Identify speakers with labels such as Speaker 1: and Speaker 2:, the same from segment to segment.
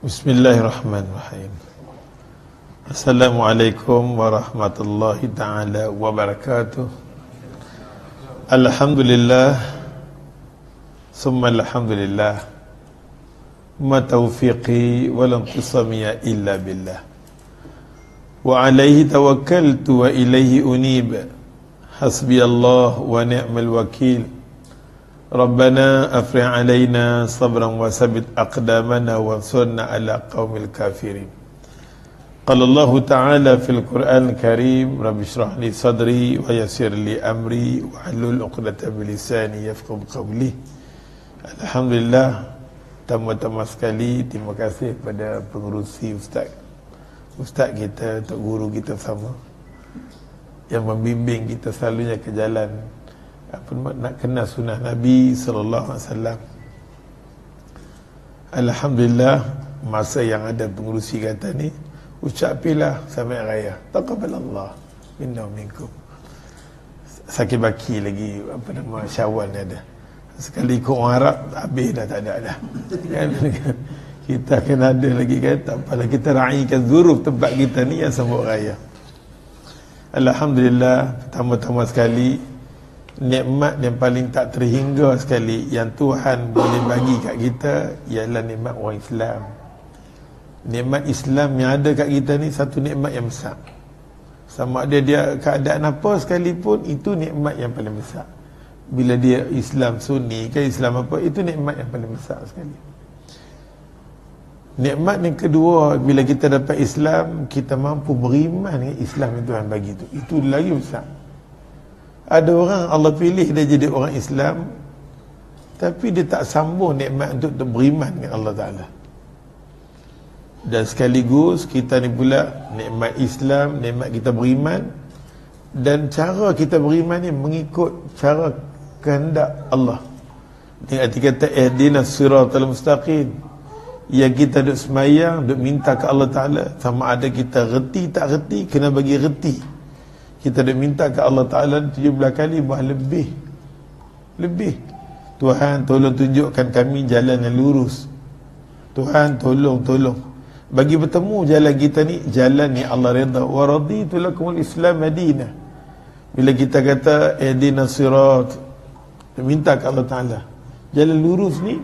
Speaker 1: Bismillahirrahmanirrahim. Assalamualaikum warahmatullahi ta'ala wabarakatuh. Alhamdulillah summa alhamdulillah, ma taufiqi walam tusamiya illa billah, wa alaihi tawakkaltu wa ilaihi unib, hasbi Allah wa ni'mal wakil. Rabbana afrih alaina sabran wa sabit aqdamana wa ansurna ala qaumil kafirin. Qala Allah Ta'ala fil Qur'an Karim, Rabbi shrah li sadri wa yassir li amri wa hlul 'uqdatam min lisani yafqahu qawli. Alhamdulillah, tamu-tamu sekali, terima kasih kepada pengerusi Ustaz kita, Tok Guru kita sama yang membimbing kita selalunya ke jalan nak kenal sunnah Nabi sallallahu alaihi wasallam. Alhamdulillah, masa yang ada pengurusi kata ni, ucapilah sampai raya, taqabbalallah minna wa minkum. Sakit baki lagi Syawal ni ada. Sekali ikut orang Arab habis dah, tak ada dah. Kan? Kita akan ada lagi kan, tak apalah, kita raikan zuruf tempat kita ni yang sambut raya. Alhamdulillah, pertama-tama sekali, nikmat yang paling tak terhingga sekali yang Tuhan boleh bagi kat kita ialah nikmat orang Islam. Nikmat Islam yang ada kat kita ni satu nikmat yang besar. Sama ada dia keadaan apa sekalipun, itu nikmat yang paling besar. Bila dia Islam Sunni ke Islam apa, itu nikmat yang paling besar sekali. Nikmat yang kedua, bila kita dapat Islam, kita mampu beriman dengan Islam yang Tuhan bagi tu, itu lagi besar. Ada orang Allah pilih dia jadi orang Islam, tapi dia tak sambung nikmat untuk beriman dengan Allah Ta'ala. Dan sekaligus kita ni pula nikmat Islam, nikmat kita beriman, dan cara kita beriman ni mengikut cara kehendak Allah. Dengan arti kata ihdinas siratal mustaqim, yang kita duk semayang, duk minta ke Allah Ta'ala, sama ada kita reti tak reti, kena bagi reti. Kita dah minta ke Allah Ta'ala 17 kali, bah lebih. Tuhan tolong tunjukkan kami jalan yang lurus. Tuhan tolong bagi bertemu jalan kita ni, jalan ni Allah redha. Wa raditu lakumul Islam madinah. Bila kita kata ihdinas sirat, minta ke Allah Ta'ala jalan lurus ni,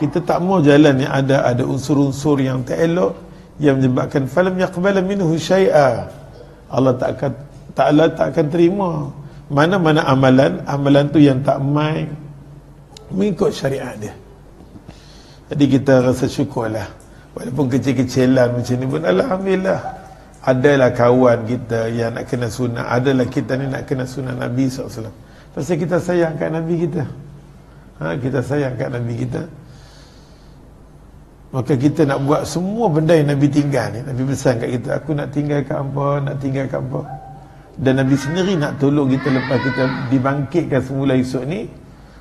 Speaker 1: kita tak mau jalan yang ada unsur-unsur yang tak elok, yang menyebabkan falam yaqbala minhu syai'a. Allah Ta'ala tak akan terima mana-mana amalan tu yang tak main mengikut syariat dia. Jadi kita rasa syukurlah, walaupun kecil-kecilan macam ni pun alhamdulillah. Adalah kawan kita yang nak kena sunnah, adalah kita ni nak kena sunnah Nabi SAW. Pasal kita sayang kat Nabi kita. Kita sayang kat Nabi kita, maka kita nak buat semua benda yang Nabi tinggal ni. Nabi pesan kat kita, aku nak tinggalkan apa. Dan Nabi sendiri nak tolong kita lepas kita dibangkitkan semula esok ni.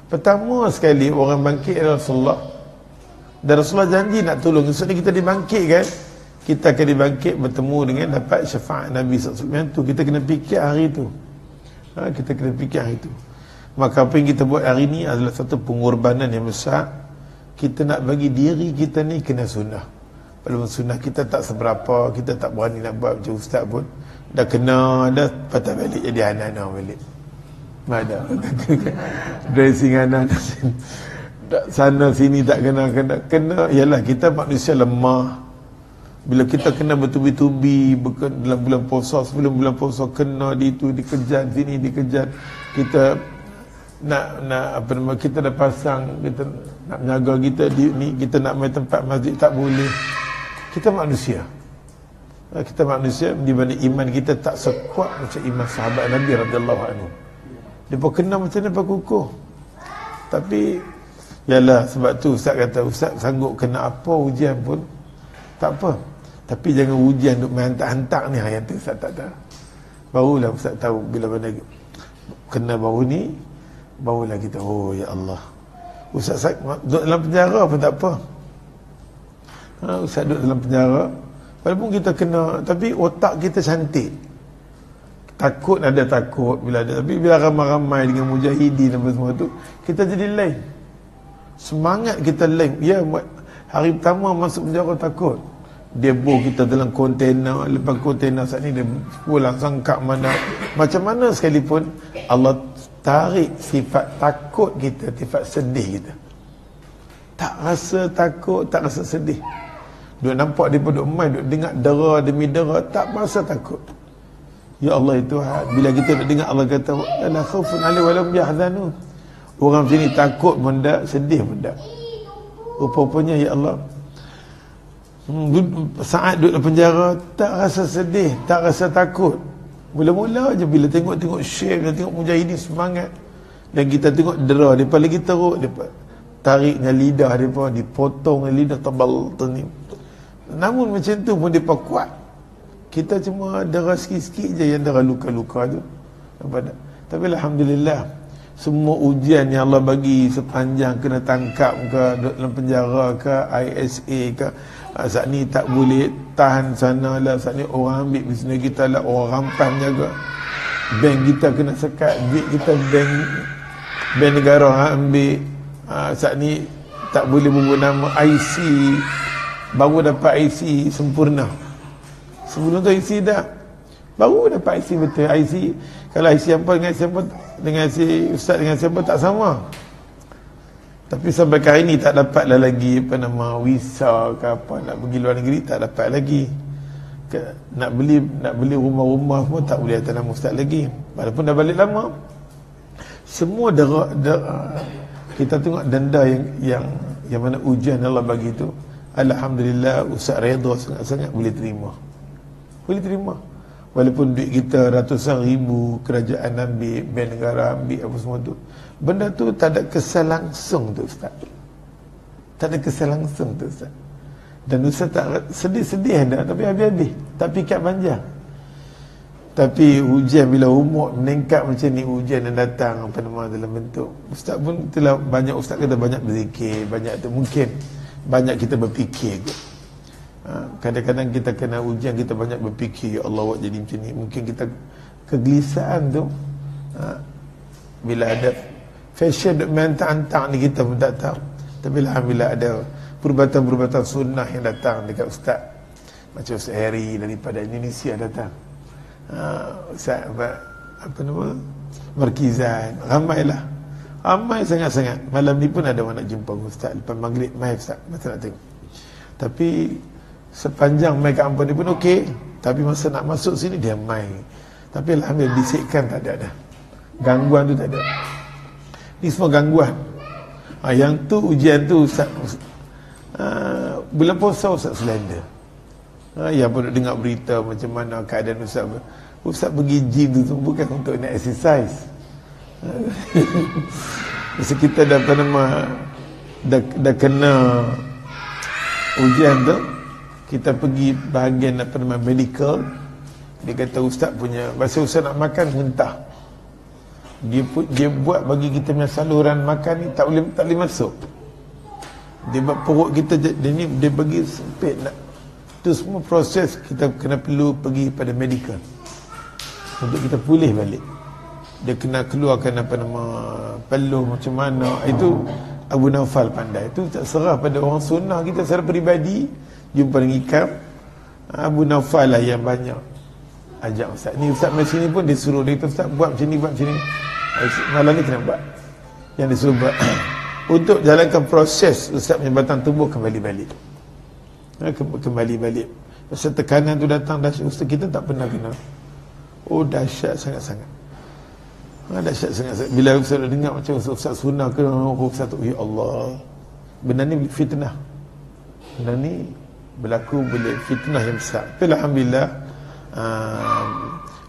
Speaker 1: Pertama sekali orang bangkit adalah Rasulullah, dan Rasulullah janji nak tolong. Esok ni kita dibangkitkan, kita akan dibangkit bertemu dengan dapat syafaat Nabi SAW. Yang tu kita kena fikir hari tu. Kita kena fikir hari tu. Maka apa yang kita buat hari ni adalah satu pengorbanan yang besar. Kita nak bagi diri kita ni kena sunnah. Walaupun sunnah kita tak seberapa, kita tak berani nak buat macam ustaz pun, dah kena, dah patah balik jadi anak-anak balik. Ada dressing anak sana sini tak kena. Ialah kita manusia lemah. Bila kita kena bertubi-tubi dalam bulan puasa, sebelum bulan puasa kena di itu, dikejar sini, dikejar. Kita nak kita dah pasang, kita nak menjaga kita ni, kita nak main tempat masjid tak boleh. Kita manusia, di mana iman kita tak sekuat macam iman sahabat Nabi radhiyallahu anhu. Dia pun kena macam ni kukuh. Tapi yalah, sebab tu Ustaz kata, Ustaz sanggup kena apa ujian pun tak apa, tapi jangan ujian duk main hantar-hantar ni. Yang tu Ustaz tak tahu. Barulah Ustaz tahu bila mana kena baru ni, barulah kita, oh ya Allah, Ustaz duduk dalam penjara pun tak apa. Ustaz duduk dalam penjara, walaupun kita kena, tapi otak kita cantik. Takut ada takut bila ada, tapi bila ramai-ramai dengan mujahidin dan semua tu, kita jadi lain. Semangat kita lain. Ya, Hari pertama masuk penjara takut. Dia bawa kita dalam kontainer, lepas kontainer saat ni dia pulang sangkap mana. Macam mana sekalipun Allah tarik sifat takut kita, sifat sedih kita. Tak rasa takut, tak rasa sedih. Duk nampak dia pun duk main, duk dengar dera demi dera, tak rasa takut. Ya Allah itu bila kita duk dengar Allah kata la khaufun alaihi wa lahum yahzanun. Orang sini takut pun tak, sedih pun tak. Rupanya ya Allah, saat duduk dalam penjara tak rasa sedih, tak rasa takut. Mula-mula je bila tengok Syekh, bila tengok mujahidin semangat, dan kita tengok dera depa lagi teruk, depa tarik dengan lidah depa, dipotong dengan lidah tebal ni. Namun macam tu pun depa kuat. Kita cuma dera sikit-sikit je yang dera luka-luka tu. Tapi alhamdulillah, semua ujian yang Allah bagi sepanjang kena tangkap ke, dalam penjara ke, ISA ke, saat ni tak boleh tahan sana lah, saat ni orang ambil bisnes kita lah, orang rampas jaga, bank kita kena sekat, duit kita bank negara ambil, saat ni tak boleh membuat nama IC, baru dapat IC sempurna. Sebelum tu IC dah, baru dapat IC betul. IC, kalau IC apa dengan IC apa, dengan IC ustaz dengan siapa tak sama. Tapi sampai hari ni tak dapatlah lagi apa nama visa ke apa, nak pergi luar negeri tak dapat lagi. Nak beli rumah-rumah pun tak boleh atas nama ustaz lagi. Walaupun dah balik lama. Semua kita tengok denda yang mana ujian Allah bagi tu, alhamdulillah Ustaz redha sangat-sangat boleh terima. Boleh terima. Walaupun duit kita ratusan ribu, kerajaan ambil, bank negara ambil, apa semua tu, benda tu tak ada kesan langsung tu Ustaz. Tak ada kesan langsung tu Ustaz. Dan Ustaz tak sedih-sedih ada, tapi habis-habis, tak pikat panjang. Tapi ujian bila umur meningkat macam ni, ujian yang datang apa nama dalam bentuk, Ustaz pun telah banyak, Ustaz kata banyak berzikir, banyak tu mungkin banyak kita berfikir ke. Kadang-kadang kita kena ujian, kita banyak berfikir, ya Allah awak jadi macam ni. Mungkin kita kegelisahan tu, bila ada fashion main tak ni kita pun tak tahu. Tapi alhamdulillah ada perubatan-perubatan sunnah yang datang dekat Ustaz. Macam Ustaz Harry daripada Indonesia datang, Ustaz apa nama Markizan, ramai sangat-sangat. Malam ni pun ada orang nak jumpa Ustaz lepas maghrib. Mai Ustaz, masa nak tengok. Tapi sepanjang mai kat Ampun ni pun okey, tapi masa nak masuk sini dia mai. Tapi alhamdulillah bisikkan tak ada dah. Gangguan tu tak ada. Ni semua gangguan. Yang tu ujian tu Ustaz, bulan puasa Ustaz slender. Yang pun nak dengar berita macam mana keadaan Ustaz pergi gym tu bukan untuk nak exercise. Masa kita dah dah kena ujian tu, kita pergi bahagian apa nama medical. Dia kata Ustaz punya, masa Ustaz nak makan muntah, dia buat bagi kita punya saluran makan ni tak boleh masuk. Dia buat perut kita dia bagi sempit nak. Tu semua proses kita perlu pergi pada medical untuk kita pulih balik. Dia kena keluarkan apa nama peluh macam mana. Itu Abu Naufal pandai. Itu tak serah pada orang sunnah kita secara peribadi. Jumpa dengan ikam, Abu Naufal lah yang banyak ajak Ustaz. Ni Ustaz macam sini pun disuruh dia, Ustaz buat macam ni, buat macam ni. Malam ni kena buat yang disuruh buat. Untuk jalankan proses Ustaz punya batang tubuh kembali balik. Kembali balik. Pasal tekanan tu datang dahsyat, Ustaz kita tak pernah kena. Oh dahsyat sangat-sangat. Dahsyat sangat-sangat. Bila Ustaz dengar macam Ustaz sunnah ke, Ustaz tu, ya Allah, benda ni fitnah. Benda ni berlaku boleh fitnah yang besar. Tapi alhamdulillah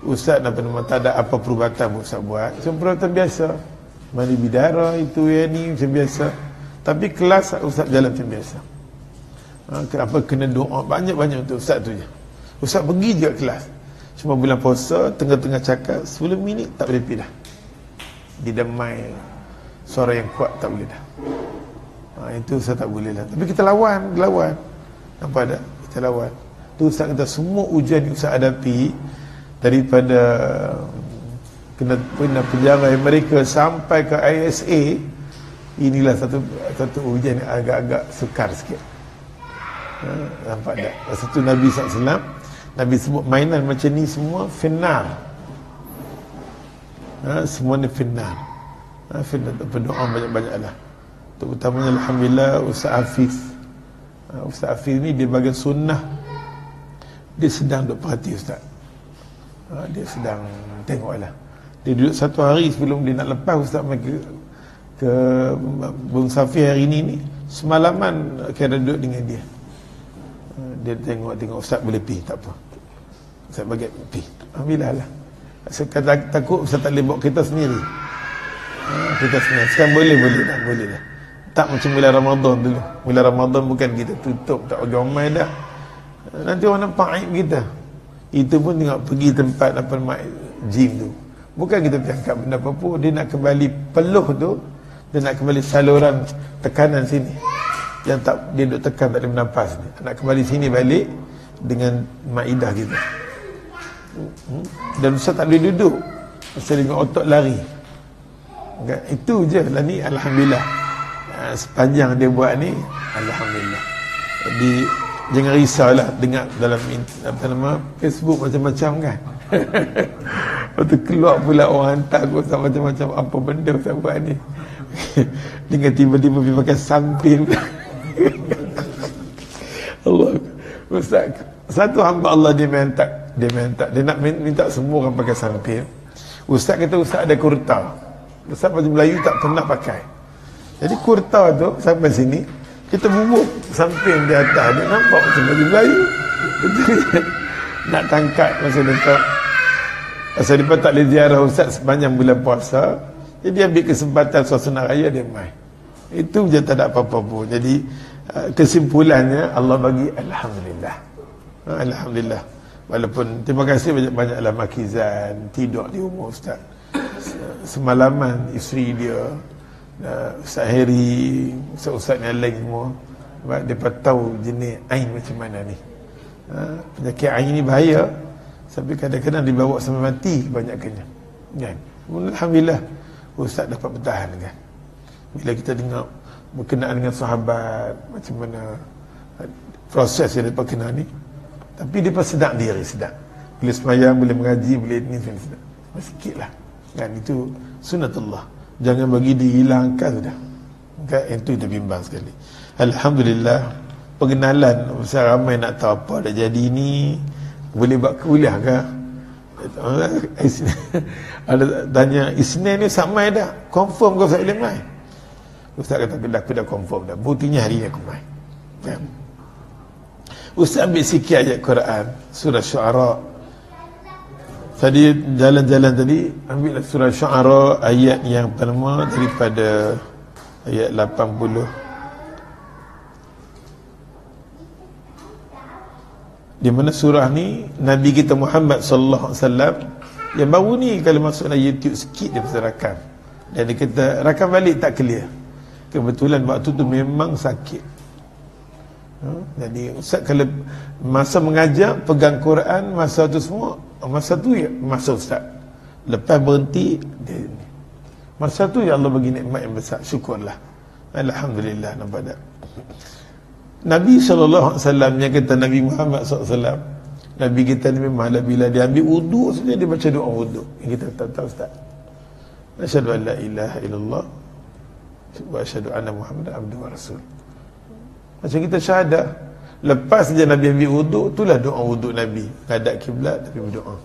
Speaker 1: Ustaz tak ada apa perubatan Ustaz buat. Cuma perubatan biasa, mandi bidara itu yang ni macam biasa. Tapi kelas Ustaz jalan macam biasa. Kenapa kena doa banyak-banyak untuk Ustaz tu je. Ustaz pergi je kelas. Cuma bulan puasa tengah-tengah cakap 10 minit tak boleh pergi dah. Didamai suara yang kuat tak boleh dah. Itu Ustaz tak boleh lah. Tapi kita lawan. Nampak tak? Kita lawan. Tu Ustaz kata semua ujian yang Ustaz hadapi, daripada kena penjara Amerika sampai ke ISA, inilah satu ujian yang agak-agak sukar sikit. Nampak tak? Lepas tu Nabi SAW, Nabi sebut mainan macam ni semua finnar. Semua ni finnar. Finnar, berdoa banyak-banyaklah. Terutamanya Alhamdulillah Ustaz Hafiz. Ustaz Hafiz ni dia bagi sunnah. Dia sedang duk perhati Ustaz. Dia sedang tengoklah. Dia duduk satu hari sebelum dia nak lepas Ustaz ke Bung Safi hari ni semalaman kira duduk dengan dia. Dia tengok Ustaz boleh pergi, tak apa. Ustaz bagi pergi. Alhamdulillah lah. Saya kata takut Ustaz tak boleh bawa kita sendiri. Kita sendiri. Sekarang boleh dah. Tak macam bulan Ramadan dulu. Bulan Ramadan bukan kita tutup, tak bagi ramai dah. Nanti orang nampak aib kita. Itu pun tengok pergi tempat apa nama gym tu. Bukan kita angkat benda apa-apa, dia nak kembali peluh tu, dia nak kembali saluran tekanan sini. Yang tak dia duk tekan tak boleh bernafas ni. Nak kembali sini balik dengan maidah kita. Dan Ustaz tak boleh duduk. Pasal dengan otot lari. Itu je lah ni, alhamdulillah. Sepanjang dia buat ni, alhamdulillah. Jadi jangan risaulah dengar dalam apa nama Facebook macam-macam kan. Lepas tu keluar pula orang hantar aku macam-macam apa benda Ustaz buat ni. Dengan tiba-tiba pergi pakai samping. Allah. Ustaz, satu hamba Allah dia nak minta semua orang pakai samping. Ustaz kata Ustaz ada kurta. Ustaz baju Melayu tak pernah pakai. Jadi kurta tu sampai sini kita bubuk samping di atas, dia nampak macam baju Melayu. Nak tangkap masa dekat. Pasal dia tak boleh ziarah Ustaz sepanjang bulan puasa, jadi ambil kesempatan suasana raya dia main. Itu je, tak ada apa-apa pun. Jadi kesimpulannya Allah bagi alhamdulillah. Alhamdulillah. Walaupun terima kasih banyak-banyaklah Makizan tidur di rumah Ustaz. Semalaman isteri dia, Ustaz Heri, Ustaz yang lain semua, mereka tahu jenis ain macam mana ni. Penyakit ain ni bahaya sampai kadang-kadang dibawa sampai mati kebanyakannya kan. Alhamdulillah Ustaz dapat bertahan kan. Bila kita dengar berkenaan dengan sahabat macam mana proses yang mereka kena ni, tapi dia pun sedang diri, sedang boleh semayang, boleh mengaji, boleh ni sedang sikit lah kan. Itu sunatullah, jangan bagi dihilangkan sudah kan. Itu kita bimbang sekali. Alhamdulillah pengenalan besar, ramai nak tahu apa dah jadi ni. Boleh buat kuliah ke? Ada tanya Isnin ni samai dah, confirm kau tak boleh main? Ustaz kata aku dah confirm dah, buktinya hari ni aku main kan? Ustaz ambil sikit ayat Quran surah Syu'ara. Tadi jalan-jalan tadi ambil surah Syu'ara ayat yang pertama daripada ayat 80. Di mana surah ni Nabi kita Muhammad sallallahu alaihi wasallam yang baru ni kalau masuk dalam YouTube sikit dia pasal rakam. Dan dia kata rakam balik tak clear. Kebetulan waktu tu memang sakit. Jadi Ustaz kalau masa mengajar pegang Quran masa tu semua, masa tu ya masa Ustaz. Lepas berhenti dia, masa tu ya Allah bagi nikmat yang besar, syukurlah. Alhamdulillah. Nampak tak? Nabi SAW yang kata Nabi Muhammad SAW, Nabi kita ni memang bila dia ambil wudu saja dia baca doa wudu. Yang kita tak tahu Ustaz. Asyhadu an la ilaha illallah wa asyhadu anna Muhammadan abduhu wa rasul. Macam kita syahadah. Lepas saja Nabi ambil wudu, itulah doa wudu Nabi. Hadap kiblat tapi berdoa.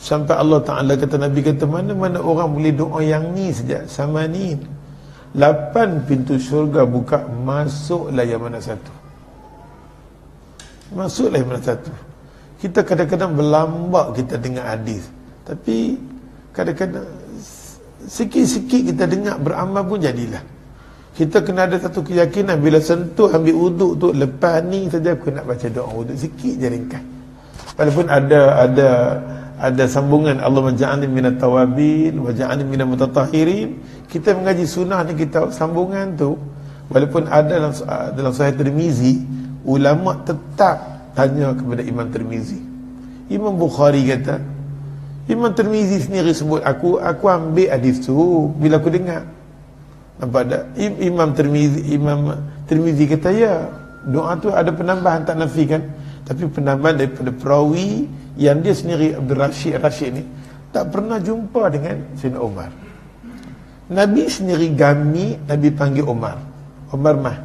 Speaker 1: Sampai Allah Ta'ala kata, Nabi kata mana-mana orang boleh doa yang ni saja, sama ni. 8 pintu syurga buka, masuklah yang mana satu. Masuklah yang mana satu. Kita kadang-kadang berlambak kita dengar hadis, tapi kadang-kadang sikit-sikit kita dengar beramal pun jadilah. Kita kena ada satu keyakinan, bila sentuh ambil wuduk tu, lepas ni saja aku nak baca doa wuduk, sikit je ringkas. Walaupun ada sambungan Allah menja'alni minat tawabin wa ja'alni minat mutatahhirin. Kita mengaji sunnah ni, kita sambungan tu walaupun ada dalam Sahih Tirmizi, ulama tetap tanya kepada Imam Tirmizi. Imam Bukhari kata, Imam Tirmizi sendiri sebut, aku ambil hadis tu bila aku dengar. Nampak tak? Imam Tirmizi kata ya, Doa tu ada penambahan, tak nafikan, tapi penambahan daripada perawi yang dia sendiri Abdul Rashid ni tak pernah jumpa dengan Sayyidina Umar. Nabi sendiri gami, Nabi panggil Umar mah.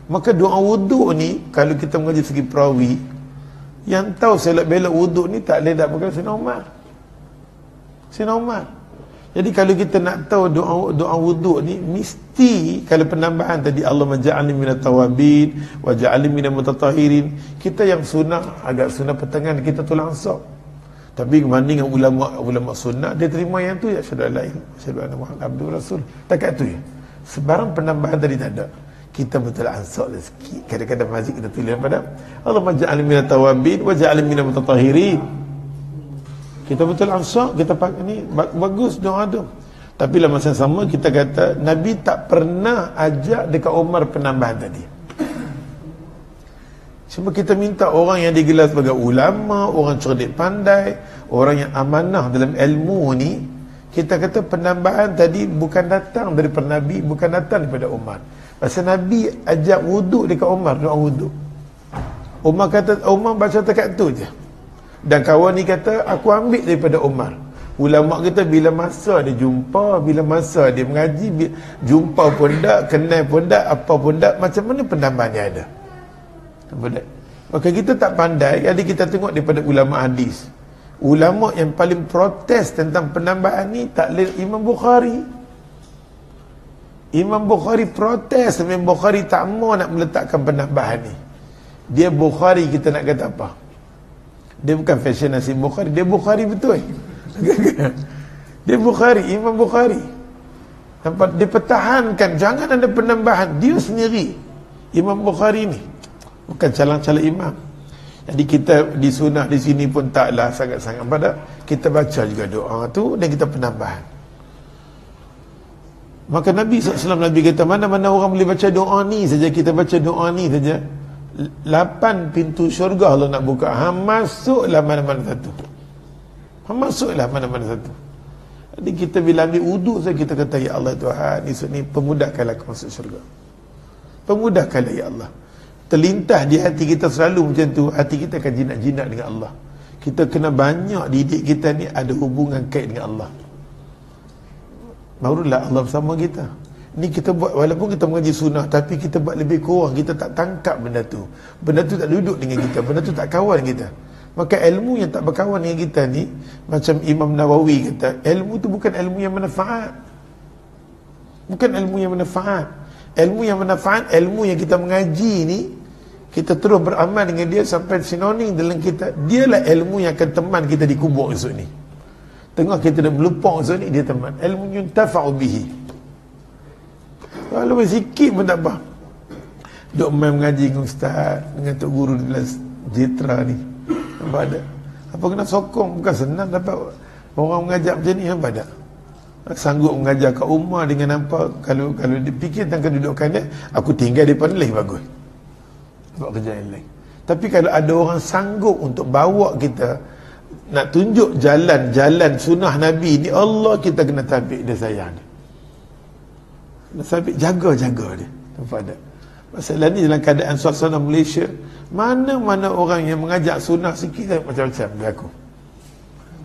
Speaker 1: Maka doa wuduk ni, kalau kita mengaji segi perawi, yang tahu selok-belok wuduk ni tak boleh tak pakai Sayyidina Umar. Jadi kalau kita nak tahu doa wuduk ni, mesti kalau penambahan tadi Allahumma ja'alni minat tawabin wa ja'alni minal mutatahhirin, kita yang sunnah, agak sunnah pertengahan kita tulang sok. Tapi berbanding dengan ulama sunnah, dia terima yang tu, ya asyhadu an la ilaha illallah, asyhadu anna Muhammadan abduhu rasul. Takat tu ya. Sebarang penambahan tadi tak ada. Kita betul ansok lah sikit. Kadang-kadang masjid kita tulis pada Allahumma ja'alni minat tawabin wa ja'alni minal mutatahhirin. Kita betul ansok, kita pakai ni bagus doa tu. Tapi dalam masa sama kita kata Nabi tak pernah ajak dekat Umar penambahan tadi. Cuma kita minta orang yang digelar sebagai ulama, orang cerdik pandai, orang yang amanah dalam ilmu ni, kita kata penambahan tadi bukan datang daripada Nabi, bukan datang daripada Umar. Pasal Nabi ajak wuduk dekat Umar, doa wuduk. Umar kata, Umar baca dekat tu je. Dan kawan ni kata, aku ambil daripada Umar. Ulama kita bila masa dia jumpa, bila masa dia mengaji, jumpa pun tak, kenal pun tak, apa pun tak, macam mana penambahan dia ada? Maka kita tak pandai. Jadi kita tengok daripada ulama hadis, ulama yang paling protes tentang penambahan ni tak lain Imam Bukhari. Imam Bukhari protes. Imam Bukhari tak mau nak meletakkan penambahan ni. Dia Bukhari, kita nak kata apa? Dia bukan fashion nasi Bukhari, dia Bukhari betul. Dia Bukhari, Imam Bukhari. Nampak, dia pertahankan jangan ada penambahan. Dia sendiri Imam Bukhari ni bukan calon-calon imam. Jadi kita di sunnah di sini pun taklah sangat-sangat pada kita baca juga doa tu dan kita penambahan. Maka Nabi SAW, Nabi kata mana-mana orang boleh baca doa ni saja, kita baca doa ni saja, 8 pintu syurga Allah nak buka. Masuklah mana-mana satu. Masuklah mana-mana satu. Jadi kita bila ambil wuduk saja kita kata, ya Allah Tuhan, esok ni pemudahkanlah aku masuk syurga. Pemudahkanlah ya Allah. Terlintas di hati kita selalu macam tu, hati kita akan jinak-jinak dengan Allah. Kita kena banyak didik kita ni ada hubungan kait dengan Allah. Barulah Allah bersama kita. Ni kita buat, walaupun kita mengaji sunnah, tapi kita buat lebih kurang. Kita tak tangkap benda tu. Benda tu tak duduk dengan kita. Benda tu tak kawan dengan kita. Maka ilmu yang tak berkawan dengan kita ni, macam Imam Nawawi kata, ilmu tu bukan ilmu yang manfaat. Bukan ilmu yang manfaat. Ilmu yang manfaat, ilmu yang kita mengaji ni, kita terus beramal dengan dia sampai sinonim dalam kita. Dialah ilmu yang akan teman kita di kubur esok ni. Tengah kita dah melupang esok ni, dia teman. Ilmu yuntafa'u bihi. Kalau sikit pun tak apa. Duk main mengaji dengan ustaz, dengan tok guru di dalam Jitra ni. Nampak ada? Apa kena sokong, bukan senang dapat orang mengajak macam ni, nampak tak? Sanggup mengajar kat rumah dengan apa, kalau dia fikir tentang kedudukan dia, aku tinggal depan ni lagi bagus, buat kerja yang lain. Tapi kalau ada orang sanggup untuk bawa kita, nak tunjuk jalan sunnah Nabi ni, Allah kita kena tabik dia, sayang dia, tabik, jaga dia. Nampak tak? Masalah ni dalam keadaan suasana Malaysia, mana-mana orang yang mengajak sunnah sikit macam-macam berlaku.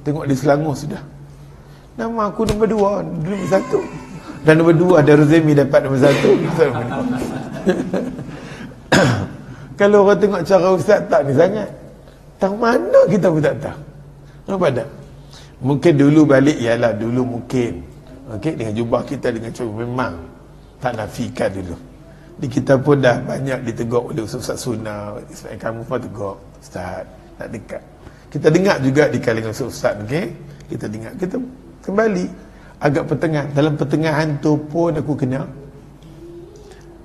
Speaker 1: Tengok di Selangor sudah, nama aku nombor 2, nombor 1. Dan nombor 2 ada Rozemi dapat nombor 1. Kalau orang tengok cara ustaz tak ni sangat. Tang mana kita pun tak tahu. Nampak tak? Mungkin dulu balik, ialah dulu mungkin. Okey, dengan jubah kita, dengan cuba memang tak nafikan dulu. Di kita pun dah banyak ditegur oleh ustaz sunnah. Sebab kamu pun tegur, ustaz, nak dekat. Kita dengar juga di kalangan ustaz, okey? Kita dengar, kita kembali agak pertengahan. Dalam pertengahan tu pun aku kenal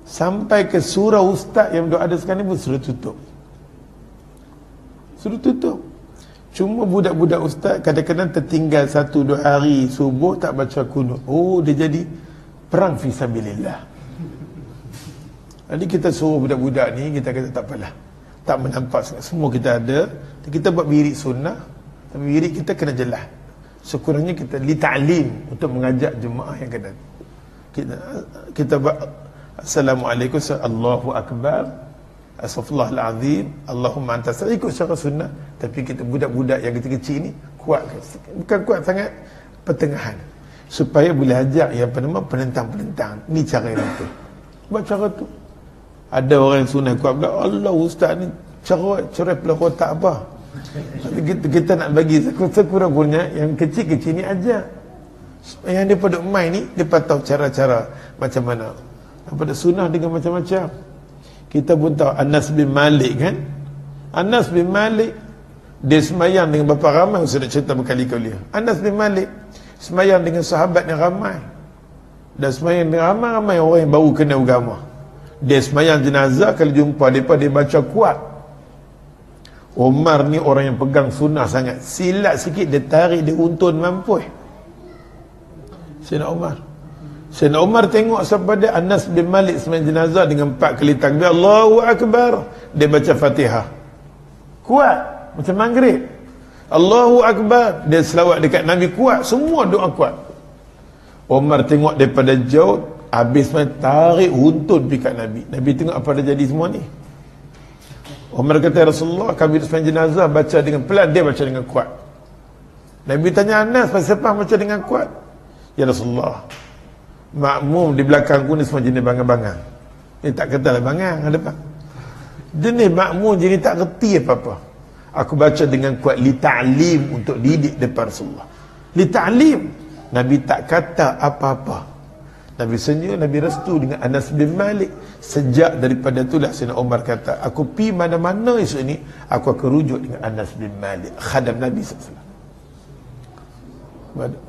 Speaker 1: sampai ke surah ustaz yang ada sekarang ni pun sudah tutup. Cuma budak-budak ustaz kadang-kadang tertinggal 1-2 hari subuh tak baca kunut. Oh, dia jadi perang fisabilillah. Jadi kita suruh budak-budak ni, kita kata tak apalah, tak menampak semua kita ada, kita buat wirid sunnah, tapi wirid kita kena jelas. Sekurangnya kita li ta'lim, untuk mengajak jemaah yang kena. Kita buat Assalamualaikum, Allahu Akbar, Astaghfirullahalazim, Allahumma anta salam, ikut cara sunnah. Tapi kita budak-budak yang kecil-kecil ni kuat, bukan kuat sangat, pertengahan, supaya boleh ajak yang penentang-penentang. Ni cara yang betul. Buat cara tu. Ada orang yang sunnah kuat pula, Allah ustaz ni cerai pula kotak apa. Kita nak bagi sekurang-kurangnya yang kecil-kecil ni ajak. Yang dia pada main ni, dia tahu cara-cara macam mana. Daripada sunnah dengan macam-macam. Kita pun tahu Anas bin Malik kan. Anas bin Malik, dia semayang dengan berapa ramai, saya dah cerita berkali-kali. Anas bin Malik semayang dengan sahabat yang ramai, dan semayang dengan ramai-ramai orang yang baru kenal agama. Dia semayang jenazah, kalau jumpa mereka, dia baca kuat. Umar ni orang yang pegang sunnah sangat. Silap sikit dia tarik, dia untun mampus. Sayyidina Umar tengok kepada Anas bin Malik semayang jenazah dengan 4 kali takbir, Allahu Akbar, dia baca Fatihah kuat macam maghrib. Allahu Akbar, dia selawat dekat Nabi kuat, semua doa kuat. Umar tengok daripada jauh, habis tarik untun pergi kat Nabi. Nabi tengok apa dah jadi semua ni. Umar kata, Rasulullah, kami semayang jenazah baca dengan pelan, dia baca dengan kuat. Nabi tanya Anas, pasal apa baca dengan kuat? Ya Rasulullah, makmum di belakangku ni semua jenis bangang-bangang. Dia tak katalah bangang ada apa. Jenis makmum jenis tak reti apa-apa. Aku baca dengan kuat li ta'lim, untuk didik depan Rasulullah. Li ta'lim. Nabi tak kata apa-apa. Nabi senyum, Nabi restu dengan Anas bin Malik. Sejak daripada itulah Sayyidina Umar kata, aku pi mana-mana esok ni, aku akan rujuk dengan Anas bin Malik, khadam Nabi SAW.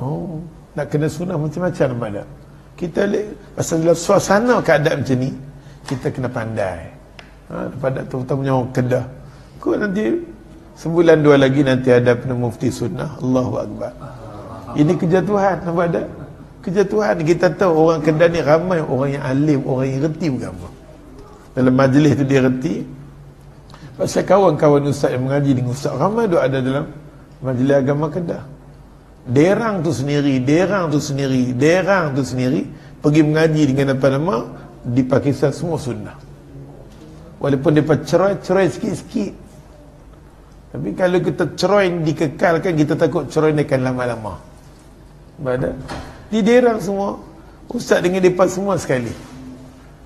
Speaker 1: Oh, nak kena sunnah macam-macam pada. Kita pasal dalam suasana keadaan macam ni, kita kena pandai. Pada terutamanya orang Kedah. Kau nanti sebulan 2 lagi nanti ada mufti sunnah. Allahu Akbar. Ini kerja Tuhan, nampak ada? Kerja Tuhan. Kita tahu orang Kedah ni ramai orang yang alim, orang yang reti agama. Dalam majlis tu dia reti. Pasal kawan-kawan ustaz yang mengaji dengan ustaz ramai duk ada dalam majlis agama Kedah. Derang tu sendiri pergi mengaji dengan apa nama di Pakistan, semua sunnah. Walaupun mereka cerai sikit-sikit, tapi kalau kita cerai dikekalkan, kita takut cerai ni akan lama-lama. Badan di derang semua ustaz dengan mereka semua sekali.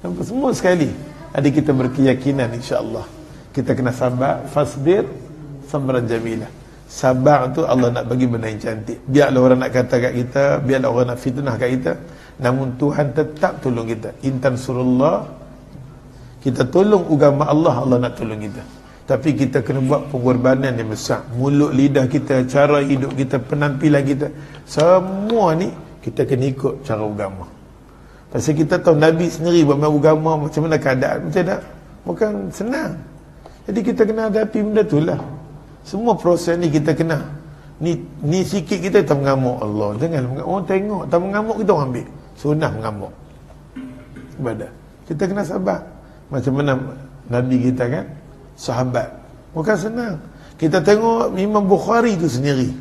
Speaker 1: Semua sekali. Ada kita berkeyakinan insya-Allah kita kena sabar. Fasbir sabran jamilah. Sabar tu Allah nak bagi benda yang cantik. Biarlah orang nak kata kat kita, biarlah orang nak fitnah kat kita, namun Tuhan tetap tolong kita. Intan surullah, kita tolong agama Allah, Allah nak tolong kita. Tapi kita kena buat pengorbanan yang besar. Mulut lidah kita, cara hidup kita, penampilan kita, semua ni kita kena ikut cara agama. Pasal kita tahu Nabi sendiri buat agama macam mana keadaan, macam tak? Bukan senang. Jadi kita kena hadapi benda tu lah. Semua proses ni kita kena. Ni sikit kita tak mengamuk. Allah, jangan mengamuk. Orang tengok tak mengamuk, kita orang ambil. Sunnah mengamuk. Ibadah. Kita kena sabar. Macam mana Nabi kita kan, sahabat. Bukan senang. Kita tengok Imam Bukhari tu sendiri.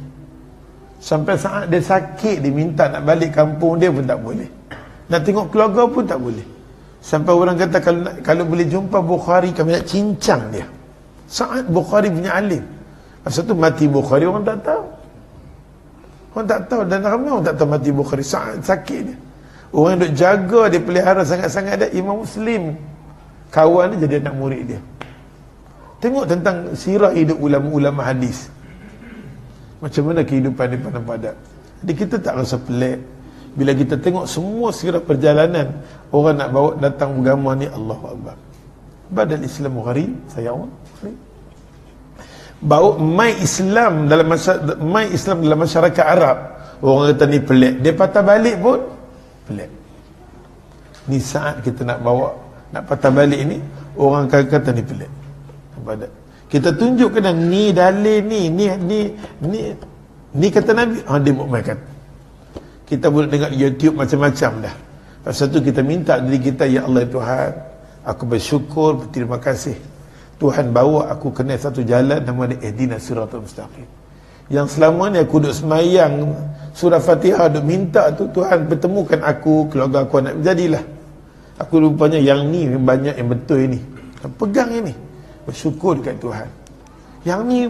Speaker 1: Sampai saat dia sakit, dia minta nak balik kampung dia pun tak boleh. Nak tengok keluarga pun tak boleh. Sampai orang kata kalau boleh jumpa Bukhari, kami nak cincang dia. Saat Bukhari punya alim. Masa tu mati Bukhari orang tak tahu. Orang tak tahu, dan ramai orang tak tahu mati Bukhari. Saat sakit dia. Orang yang duk jaga dia, pelihara sangat-sangat dia, Imam Muslim. Kawan dia jadi anak murid dia. Tengok tentang sirah hidup ulama-ulama hadis. Macam mana kehidupan dia pada. Jadi kita tak rasa pelik bila kita tengok semua sirah perjalanan orang nak bawa datang agama ni. Allahu Akbar. Badal Islam gharib, sayang. Bawa mai Islam dalam masyarakat Arab, orang kata ni pelik, dia patah balik pun pelik. Ni saat kita nak bawa, nak patah balik ni, orang kata ni pelik. Kita tunjukkan ni dalil ni kata Nabi, dia buat main. Kita boleh tengok YouTube macam-macam dah. Pasal tu kita minta diri kita, ya Allah Tuhan, aku bersyukur, berterima kasih Tuhan bawa aku kenal satu jalan nama dia ihdinas siratal mustaqim. Yang selama ni aku duduk semayang surah Fatihah, duduk minta tu, Tuhan pertemukan aku, keluarga aku nak jadilah. Aku rupanya yang ni banyak yang betul ini. Pegang ini, bersyukur dekat Tuhan. Yang ni,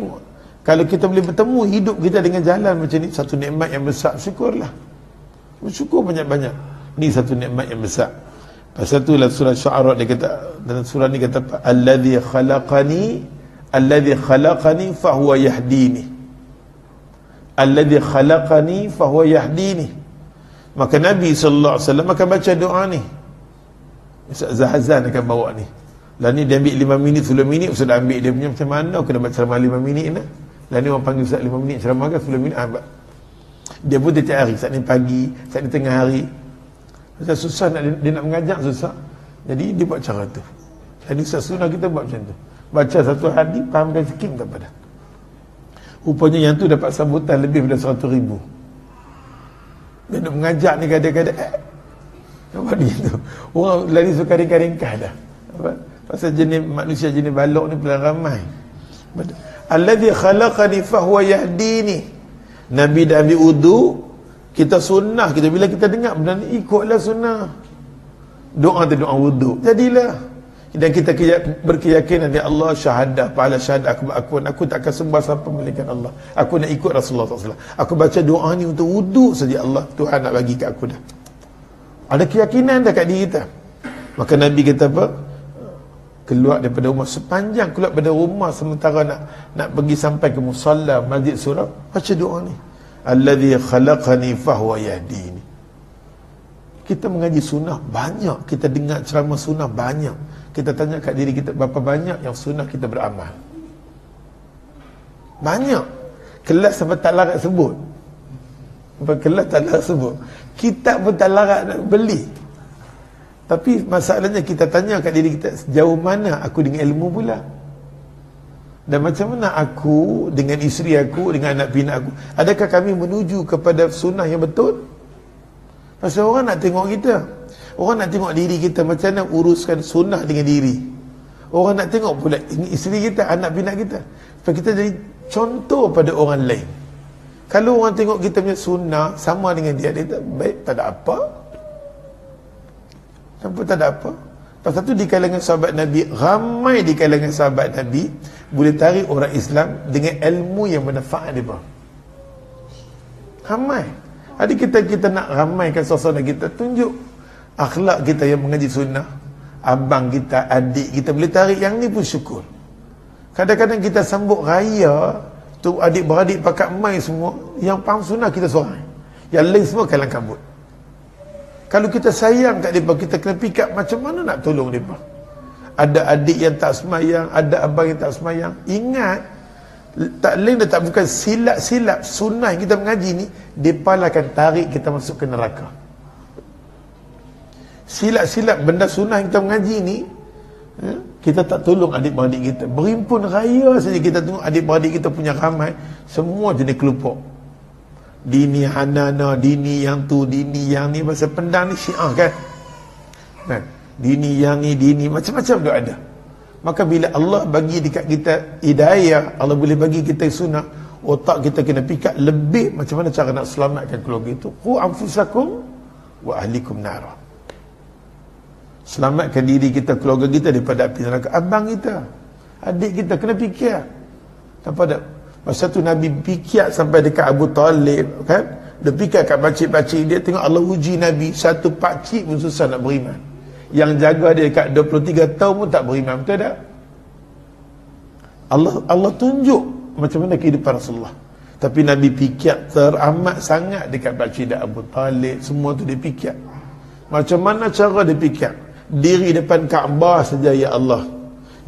Speaker 1: kalau kita boleh bertemu hidup kita dengan jalan macam ni, satu nikmat yang besar. Syukurlah, bersyukur banyak-banyak. Ni satu nikmat yang besar. Pasal tu dalam surah Syu'ara dia kata, dalam surah ni kata apa? Alladhi khalaqani fahuwa yahdini. Alladhi khalaqani fahuwa yahdini. Maka Nabi SAW akan baca doa ni. Ustaz Zahazan akan bawa ni. Lah ni dia ambil 5 minit, 10 minit, Ustaz dah ambil dia punya macam mana aku dah baca ceramah 5 minit ni. Lah ni orang panggil Ustaz 5 minit ceramah kan 10 minit. Dia pun tiap hari, saat ni pagi, saat ni tengah hari. Macam susah dia nak mengajak, susah. Jadi dia buat cara tu. Jadi Ustaz sunnah kita buat macam tu. Baca satu hadis, faham dan sikit tak pada. Rupanya yang tu dapat sambutan lebih daripada 100,000. Dia nak mengajak ni kadang-kadang apa dia tu? Orang lari suka ringkas-ringkas dah. Apa? Pasal jenis manusia jenis balok ni pelan ramai. Alladhi khalaqani fahuwa yahdini. Nabi dah ambil wudu, kita sunnah, kita bila kita dengar benda ni ikutlah sunnah. Doa tu doa wudu. Jadilah. Dan kita berkeyakinan ya Allah syahadah, pahala syahadah aku tak akan sembah siapa melainkan Allah. Aku nak ikut Rasulullah SAW. Aku baca doa ni untuk wudu saja Allah. Tuhan nak bagi kat aku dah. Ada keyakinan dah kat diri kita. Maka Nabi kata apa? Keluar daripada rumah, sepanjang keluar daripada rumah sementara nak pergi sampai ke musalla Masjid Surau, baca doa ni. Alladhi khalaqani fahuwa yahdini. Kita mengaji sunnah banyak, kita dengar ceramah sunnah banyak. Kita tanya kat diri kita, berapa banyak yang sunnah kita beramal? Banyak. Kelas sampai tak larat sebut. Kelas tak larat sebut. Kitab pun tak larat nak beli. Tapi masalahnya kita tanya kat diri kita, sejauh mana aku dengan ilmu pula? Dan macam mana aku dengan isteri aku, dengan anak bina aku? Adakah kami menuju kepada sunnah yang betul? Pasal orang nak tengok kita. Orang nak tengok diri kita macam mana uruskan sunnah dengan diri. Orang nak tengok pula isteri kita, anak bina kita. Supaya kita jadi contoh pada orang lain. Kalau orang tengok kita punya sunnah sama dengan dia kata, baik, tak ada apa. Sampai tak ada apa. Pasal tu di kalangan sahabat Nabi, ramai di kalangan sahabat Nabi boleh tarik orang Islam dengan ilmu yang bermanfaat dia. Ramai. Jadi kita nak ramaikan suasana kita, tunjuk akhlak kita yang mengaji sunnah. Abang kita, adik kita boleh tarik, yang ni pun syukur. Kadang-kadang kita sambut raya tu, adik-beradik pakat mai semua, yang faham sunnah kita seorang, yang lain semua kalang kabut. Kalau kita sayang kat mereka, kita kena pick up macam mana nak tolong mereka. Ada adik yang tak semayang, ada abang yang tak semayang, ingat, tak lain dah tak bukan silap-silap sunnah yang kita mengaji ni, mereka akan tarik kita masuk ke neraka. Silap-silap benda sunnah yang kita mengaji ni, kita tak tolong adik-beradik kita. Berimpun raya saja kita tengok adik-beradik kita punya ramai, semua jenis kelupuk. Dini Hanana, dini yang tu, dini yang ni. Pasal pendang ni Syiah kan? Dini yang ni, dini macam-macam tu ada. Maka bila Allah bagi dekat kita hidayah, Allah boleh bagi kita sunnah, otak kita kena pikat lebih macam mana cara nak selamatkan keluarga itu. Qu anfusakum wa ahlikum nara. Selamatkan diri kita, keluarga kita daripada api neraka. Abang kita, adik kita kena fikir. Tanpa ada. Masa tu Nabi fikir sampai dekat Abu Talib kan? Dia fikir kat pakcik-pakcik dia, tengok Allah uji Nabi, satu pakcik pun susah nak beriman. Yang jaga dia kat 23 tahun pun tak beriman, betul tak? Allah tunjuk macam mana kehidupan Rasulullah. Tapi Nabi fikir teramat sangat dekat pakcik dia Abu Talib, semua tu dia fikir. Macam mana cara dia fikir? Diri depan Kaabah saja, ya Allah.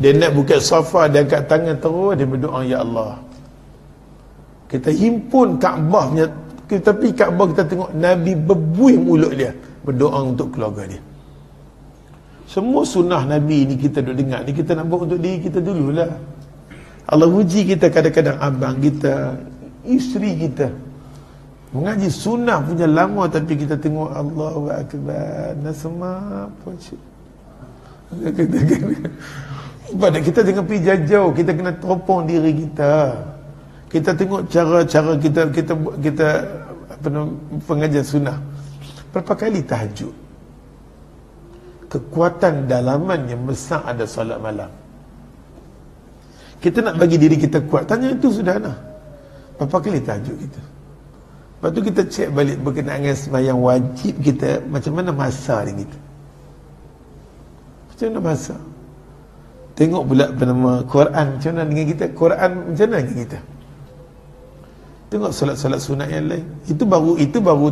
Speaker 1: Dia nak buka Safa, dia angkat tangan terus, dia berdoa, ya Allah. Kita himpun Kaabah punya, tapi Kaabah kita tengok Nabi berbuih mulut dia berdoa untuk keluarga dia. Semua sunnah Nabi ni kita duk dengar ni, kita nak buat untuk diri kita dululah. Allah uji kita kadang-kadang, abang kita, isteri kita mengaji sunnah punya lama, tapi kita tengok Allahu Akbar, nasma apa cik. Pada kita jangan pergi jauh, kita kena teropong diri kita. Kita tengok cara-cara kita apa nama pengajian sunnah. Berapa kali tahajud? kekuatan dalaman yang besar ada solat malam. Kita nak bagi diri kita kuat, tanya itu sudah nah. Berapa kali tahajud kita? Lepas tu kita cek balik berkenaan dengan sembahyang wajib kita, macam mana masa dengan kita. Macam mana masa? Tengok pula apa nama Quran macam mana dengan kita. Quran macam mana dengan kita. Tengok solat-solat sunat yang lain. Itu baru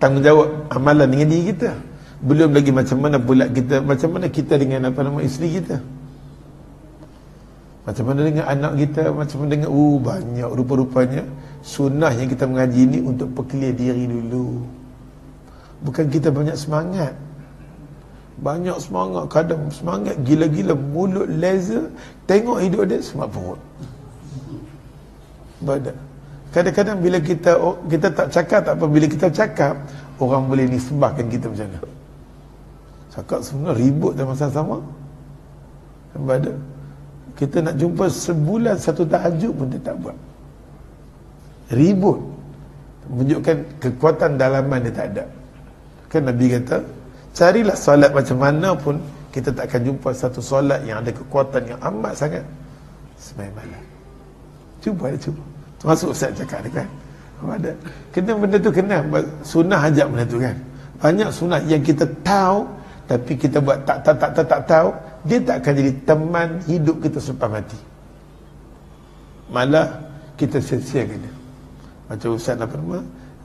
Speaker 1: tanggungjawab amalan dengan diri kita. Belum lagi macam mana pula kita, macam mana kita dengan apa nama isteri kita. Macam mana dengan anak kita, macam mana dengan banyak rupa-rupanya sunnah yang kita mengaji ni untuk perclear diri dulu. Bukan kita banyak semangat. Banyak semangat, kadang semangat gila-gila, mulut laser, tengok hidup dia semak perut. Badak. Kadang-kadang bila kita tak cakap tak apa, bila kita cakap orang boleh nisbahkan kita macam mana. Cakap semua ribut dalam masa sama. Badak. Kita nak jumpa sebulan satu tahajud pun dia tak buat. Ribut. Menunjukkan kekuatan dalaman dia tak ada. Kan Nabi kata, carilah solat macam mana pun, kita tak akan jumpa satu solat yang ada kekuatan yang amat sangat sembahyang malam. Cuba. Termasuk Ustaz cakap ni kan. Ada. Kena benda tu kena. Sunnah ajak benda tu kan. Banyak sunnah yang kita tahu, tapi kita buat tak tahu, dia tak akan jadi teman hidup kita selepas mati. Malah kita sia-siakan dia. Macam Ustaz apa nama,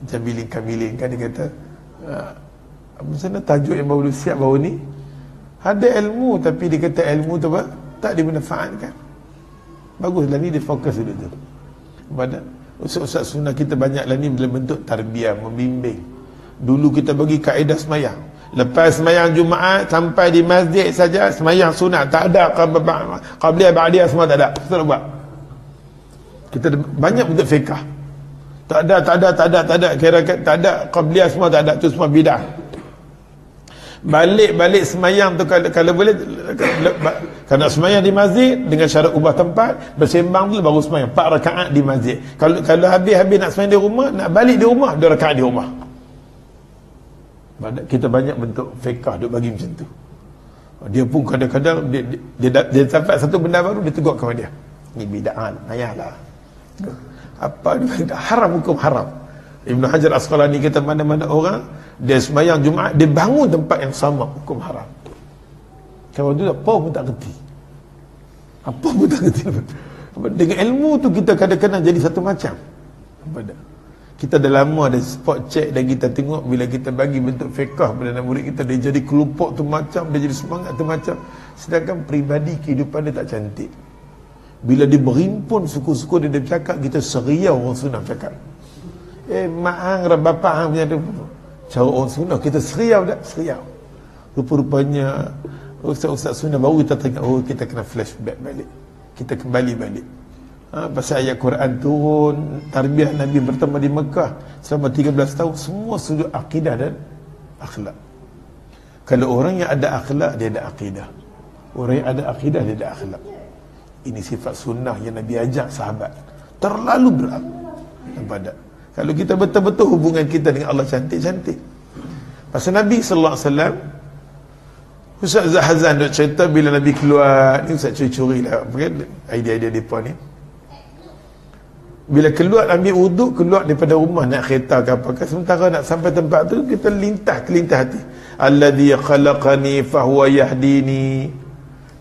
Speaker 1: Jamilin Kamilin kan, dia kata macam mana tajuk yang baru siap baru ni, ada ilmu tapi dia kata ilmu tu apa, tak dimanfaatkan. Baguslah ni dia fokus dulu tu. Pada ustaz-ustaz sunnah kita banyaklah ni dalam bentuk tarbiyah, membimbing. Dulu kita bagi kaedah semayang, lepas semayang Jumaat sampai di masjid saja semayang sunat, tak ada qabliyah ba'diyah, semua tak ada. Kita buat. Kita banyak bentuk fiqh. Tak ada kira tak ada qabliyah, semua tak ada, tu semua bidah. Balik semayang tu kalau boleh, kalau semayang di masjid dengan syarat ubah tempat, bersembang dulu baru semayang 4 rakaat di masjid. Kalau habis nak semayang di rumah, nak balik di rumah 2 rakaat di rumah. Kita banyak bentuk fiqh duk bagi macam tu. Dia pun kadang-kadang dia dapat satu benda baru, dia tegur kepada dia, ni bid'ah, ayahlah. Apa dia haram, hukum haram. Ibn Hajar Asqalani kata mana-mana orang dia sembahyang Jumaat, dia bangun tempat yang sama, hukum haram. Kalau tu apa pun tak kerti. Apa pun tak kerti. Dengan ilmu tu kita kadang-kadang jadi satu macam. Kita dah lama ada spot check dan kita tengok bila kita bagi bentuk fiqh pada anak murid kita, dia jadi kelompok tu macam, dia jadi semangat tu macam. Sedangkan peribadi kehidupan dia tak cantik. Bila dia berimpun suku-suku dia bercakap, kita seriau orang sunnah bercakap. Mak hang, bapa hang punya tu. Cara orang sunnah kita seriau tak? Seriau. Rupa-rupanya ustaz-ustaz sunnah baru kita tengok, kita kena flashback balik. Kita kembali balik. Pasal ayat Quran turun, tarbiyah Nabi bertemu di Mekah selama 13 tahun, semua sudut akidah dan akhlak. Kalau orang yang ada akhlak, dia ada akidah. Orang yang ada akidah, dia ada akhlak. Ini sifat sunnah yang Nabi ajak sahabat. Terlalu berat. Nampak. Kalau kita betul-betul hubungan kita dengan Allah cantik-cantik. Pasal Nabi sallallahu alaihi wasallam, Ustaz Zahazan duk cerita bila Nabi keluar, ni Ustaz curi-curi lah idea-idea depa ni. Bila keluar ambil wuduk, keluar daripada rumah nak kereta ke apa ke, sementara nak sampai tempat tu kita kelintas hati. Alladzi khalaqani fahuwa yahdini.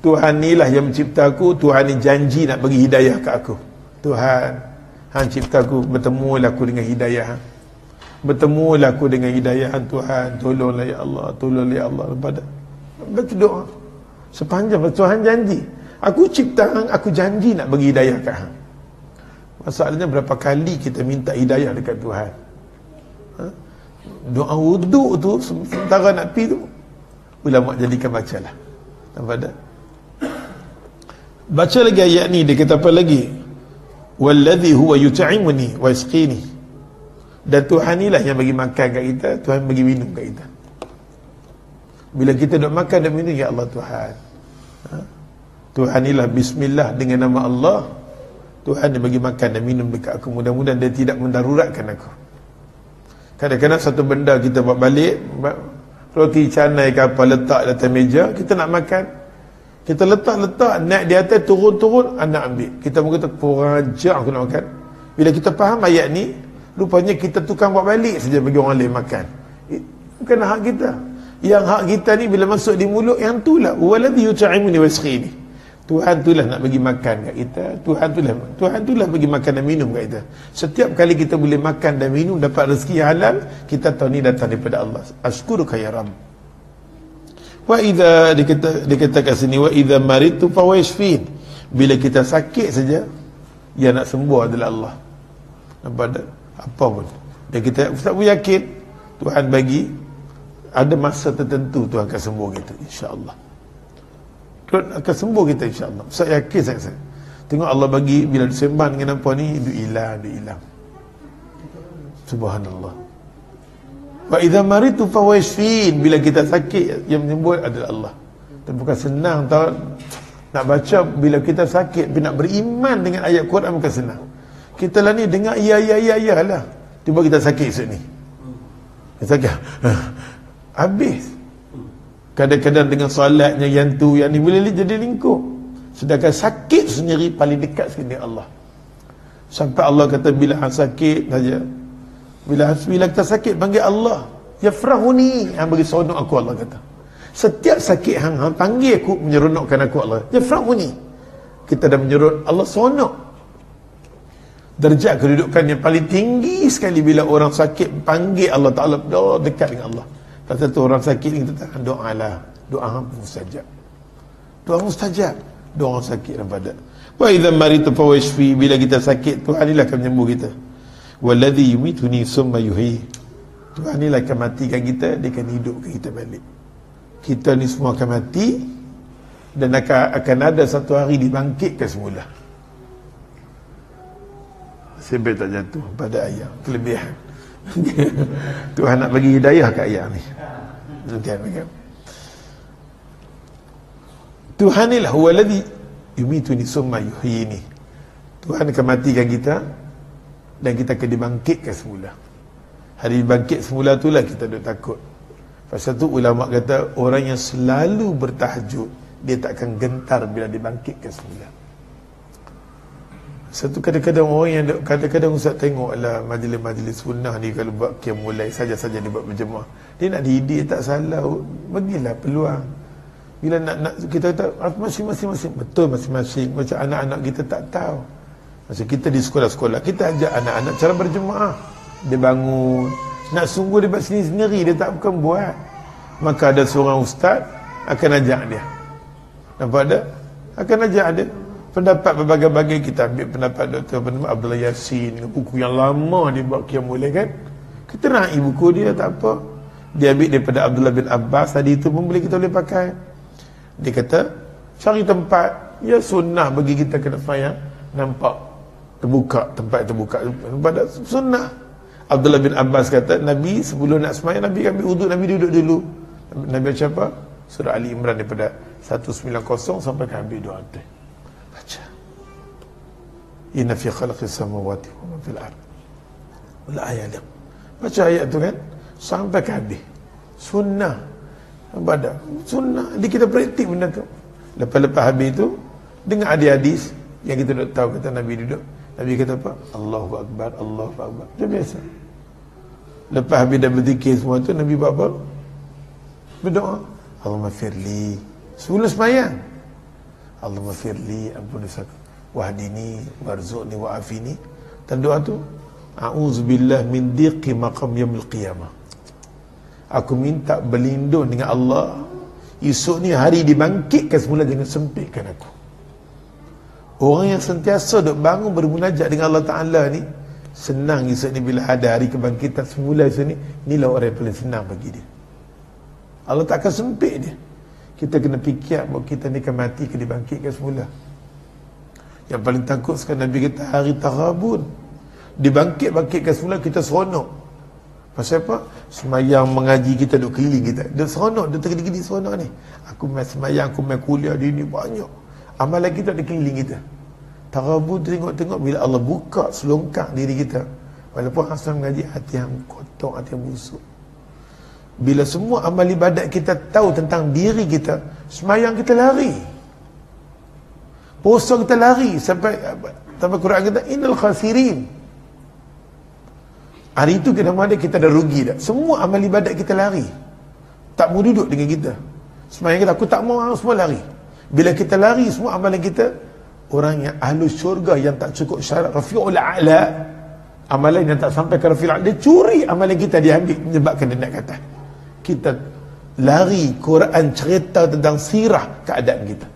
Speaker 1: Tuhan inilah yang mencipta aku, Tuhan ni janji nak bagi hidayah ke aku. Tuhan, Hang cipta aku, bertemulah aku dengan hidayah. Bertemulah aku dengan hidayah Tuhan, tolonglah ya Allah, tolonglah ya Allah. Baca doa. Sepanjang Tuhan janji, aku cipta hang, aku janji nak bagi hidayah ke hang. Masalahnya berapa kali kita minta hidayah dekat Tuhan. Doa wuduk tu sementara nak pergi tu, ulama jadikan bacalah. Nampak tak? Baca lagi ayat ni, dia kata apa lagi? Walladhi huwa yut'imuni wa yasqini. Dan Tuhan inilah yang bagi makan kat kita, Tuhan bagi minum kat kita. Bila kita duk makan dan minum, ya Allah Tuhan. Tuhan inilah bismillah, dengan nama Allah. Tuhan dia bagi makan dan minum dekat aku. Mudah-mudahan dia tidak mendaruratkan aku. Kadang-kadang satu benda kita buat balik, roti canai ke apa letak di atas meja, kita nak makan, kita letak naik di atas, turun anak ambil. Kita pun kata kurang ajar aku nak makan. Bila kita faham ayat ni, rupanya kita tukang buat balik saja bagi orang lain makan. Bukan hak kita. Yang hak kita ni bila masuk di mulut, yang itulah waladhi yut'imuni wa yasqini. Tuhan itulah nak bagi makan kat kita. Tuhan itulah bagi makan dan minum kat kita. Setiap kali kita boleh makan dan minum, dapat rezeki yang halal, kita tahu ni datang daripada Allah. Ashkuruka ya Rabb. Wa idza dikata kat sini, wa idza maritu fa huwa yashfin. Bila kita sakit saja, yang nak sembuh adalah Allah. Nampak tak? Apa pun. Dan kita ustaz pun yakin Tuhan bagi ada masa tertentu Tuhan akan sembuh kita, insya-Allah. Tuhan akan sembuh kita, insya-Allah. Saya yakin sangat. Tengok Allah bagi bila disembah dengan apa ni, dia hilang. Subhanallah. Wa idza maritu fa huwa yashfin. Bila kita sakit, yang menyembuh adalah Allah. Dan bukan senang tahu nak baca bila kita sakit, nak beriman dengan ayat Quran bukan senang. Kita lah ni dengar ya lah. Tiba kita sakit esok ni. Sakit. Habis. Kadang-kadang dengan solatnya yang tu yang ni boleh jadi lingkup. Sedangkan sakit sendiri paling dekat sekali dengan Allah. Sampai Allah kata bila hang sakit saja. Bila kita sakit panggil Allah. Yafrahuni, hang bagi seronok aku, Allah kata. Setiap sakit hang panggil aku, menyeronokkan aku, Allah. Yafrahuni. Kita dah menyeronok Allah, seronok. Darjat kedudukan yang paling tinggi sekali bila orang sakit panggil Allah Ta'ala, dekat dengan Allah. Kata tu orang sakit ni kita tahan doa lah. Doa mustajab. Doa mustajab. Doa orang sakit nampak tak? Wa idza maritu fa yashfi. Bila kita sakit, Tuhan inilah akan menyembuh kita. Walladhi yumituni summa yuhyi. Tuhan inilah akan matikan kita, dia akan hidupkan kita balik. Kita ni semua akan mati dan akan ada satu hari dibangkitkan semula. Sebab tak jatuh pada ayat kelebihan. Tuhan nak bagi hidayah kat ayat ni. Tuhan inilah huwaladhi yumituni summa yuhyini. Tuhan akan matikan kita dan kita akan dibangkitkan semula. Hari bangkit semula itulah kita duk takut. Pasal tu ulama kata orang yang selalu bertahajud, dia tak akan gentar bila dibangkitkan semula. Satu kadang-kadang orang yang kadang-kadang Ustaz tengoklah majlis-majlis sunnah ni, kalau buat qiyam mulai saja-saja dia buat berjemaah, dia nak didik tak salah, bagilah peluang. Bila nak kita kata masing-masing betul, masing-masing macam anak-anak kita tak tahu. Masa kita di sekolah-sekolah, kita ajak anak-anak cara berjemaah, dia bangun nak sungguh dia buat sendiri, dia tak bukan buat. Maka ada seorang ustaz akan ajak dia, nampak tak? Akan ajak dia pendapat berbagai-bagai. Kita ambil pendapat Dr. Abdullah Yassin, buku yang lama dia buat qiyam mulai kan, kita nak buku dia tak apa. Dia ambil daripada Abdullah bin Abbas tadi tu pun boleh, kita boleh pakai. Dia kata cari tempat ya sunnah bagi kita kena sayang, nampak terbuka, tempat terbuka, pada sunnah. Abdullah bin Abbas kata Nabi sebelum nak semayang, Nabi ambil wuduk, Nabi duduk dulu. Nabi baca apa? Surah Ali Imran daripada 190 sampai ke habis doa tu. Baca. Inna fi khalaqis samawati wa ma fil ard la ayatin. Baca ayat tu kan sampai ke habis. Sunnah. Nampak tak? Sunnah. Jadi kita praktik benda tu. Lepas-lepas habis tu dengar hadis yang kita dah tahu, kata Nabi duduk. Nabi kata apa? Allahu Akbar, Allahu Akbar. Itu biasa. Lepas habis dah berzikir semua tu, Nabi buat apa? Berdoa. Allahumma firli. Sebelum semayang. Allahumma firli, ampun dosaku. Wahdini, warzuqni, wa'afini. Dan doa tu, a'udzubillah min diqi maqam yaumil qiyamah. Aku minta berlindung dengan Allah. Esok ni hari dibangkitkan semula, jangan sempitkan aku. Orang yang sentiasa duk bangun bermunajat dengan Allah Ta'ala ni, senang esok ni bila ada hari kebangkitan semula esok ni, inilah orang yang paling senang bagi dia. Allah tak akan sempit dia. Kita kena fikir bahawa kita ni akan mati, akan dibangkitkan semula. Yang paling takut sekarang Nabi kata hari Taghabun, dibangkit-bangkitkan semula, kita seronok. Pasal apa? Semayang mengaji kita duk keliling kita. Dia seronok, dia tergedi-gedi seronok ni. Aku main semayang, aku main kuliah di ni banyak. Amalan kita di keliling kita. Taghabun tengok-tengok bila Allah buka selongkang diri kita. Walaupun asal mengaji hati yang kotor, hati yang busuk. Bila semua amal ibadat kita tahu tentang diri kita, semayang kita lari, puasa kita lari, sampai Quran kata innal khasirin. Hari itu kita dah rugi dah. Semua amal ibadat kita lari, tak mau duduk dengan kita. Semayang kita, aku tak mau, semua lari. Bila kita lari, semua amalan kita, orang yang ahlu syurga yang tak cukup syarat rafi'ul a'la, amalan yang tak sampai ke rafi'ul a'la, dia curi amalan kita, dia ambil, menyebabkan dia naik ke atas. Kita lari, Quran cerita tentang sirah keadaan kita.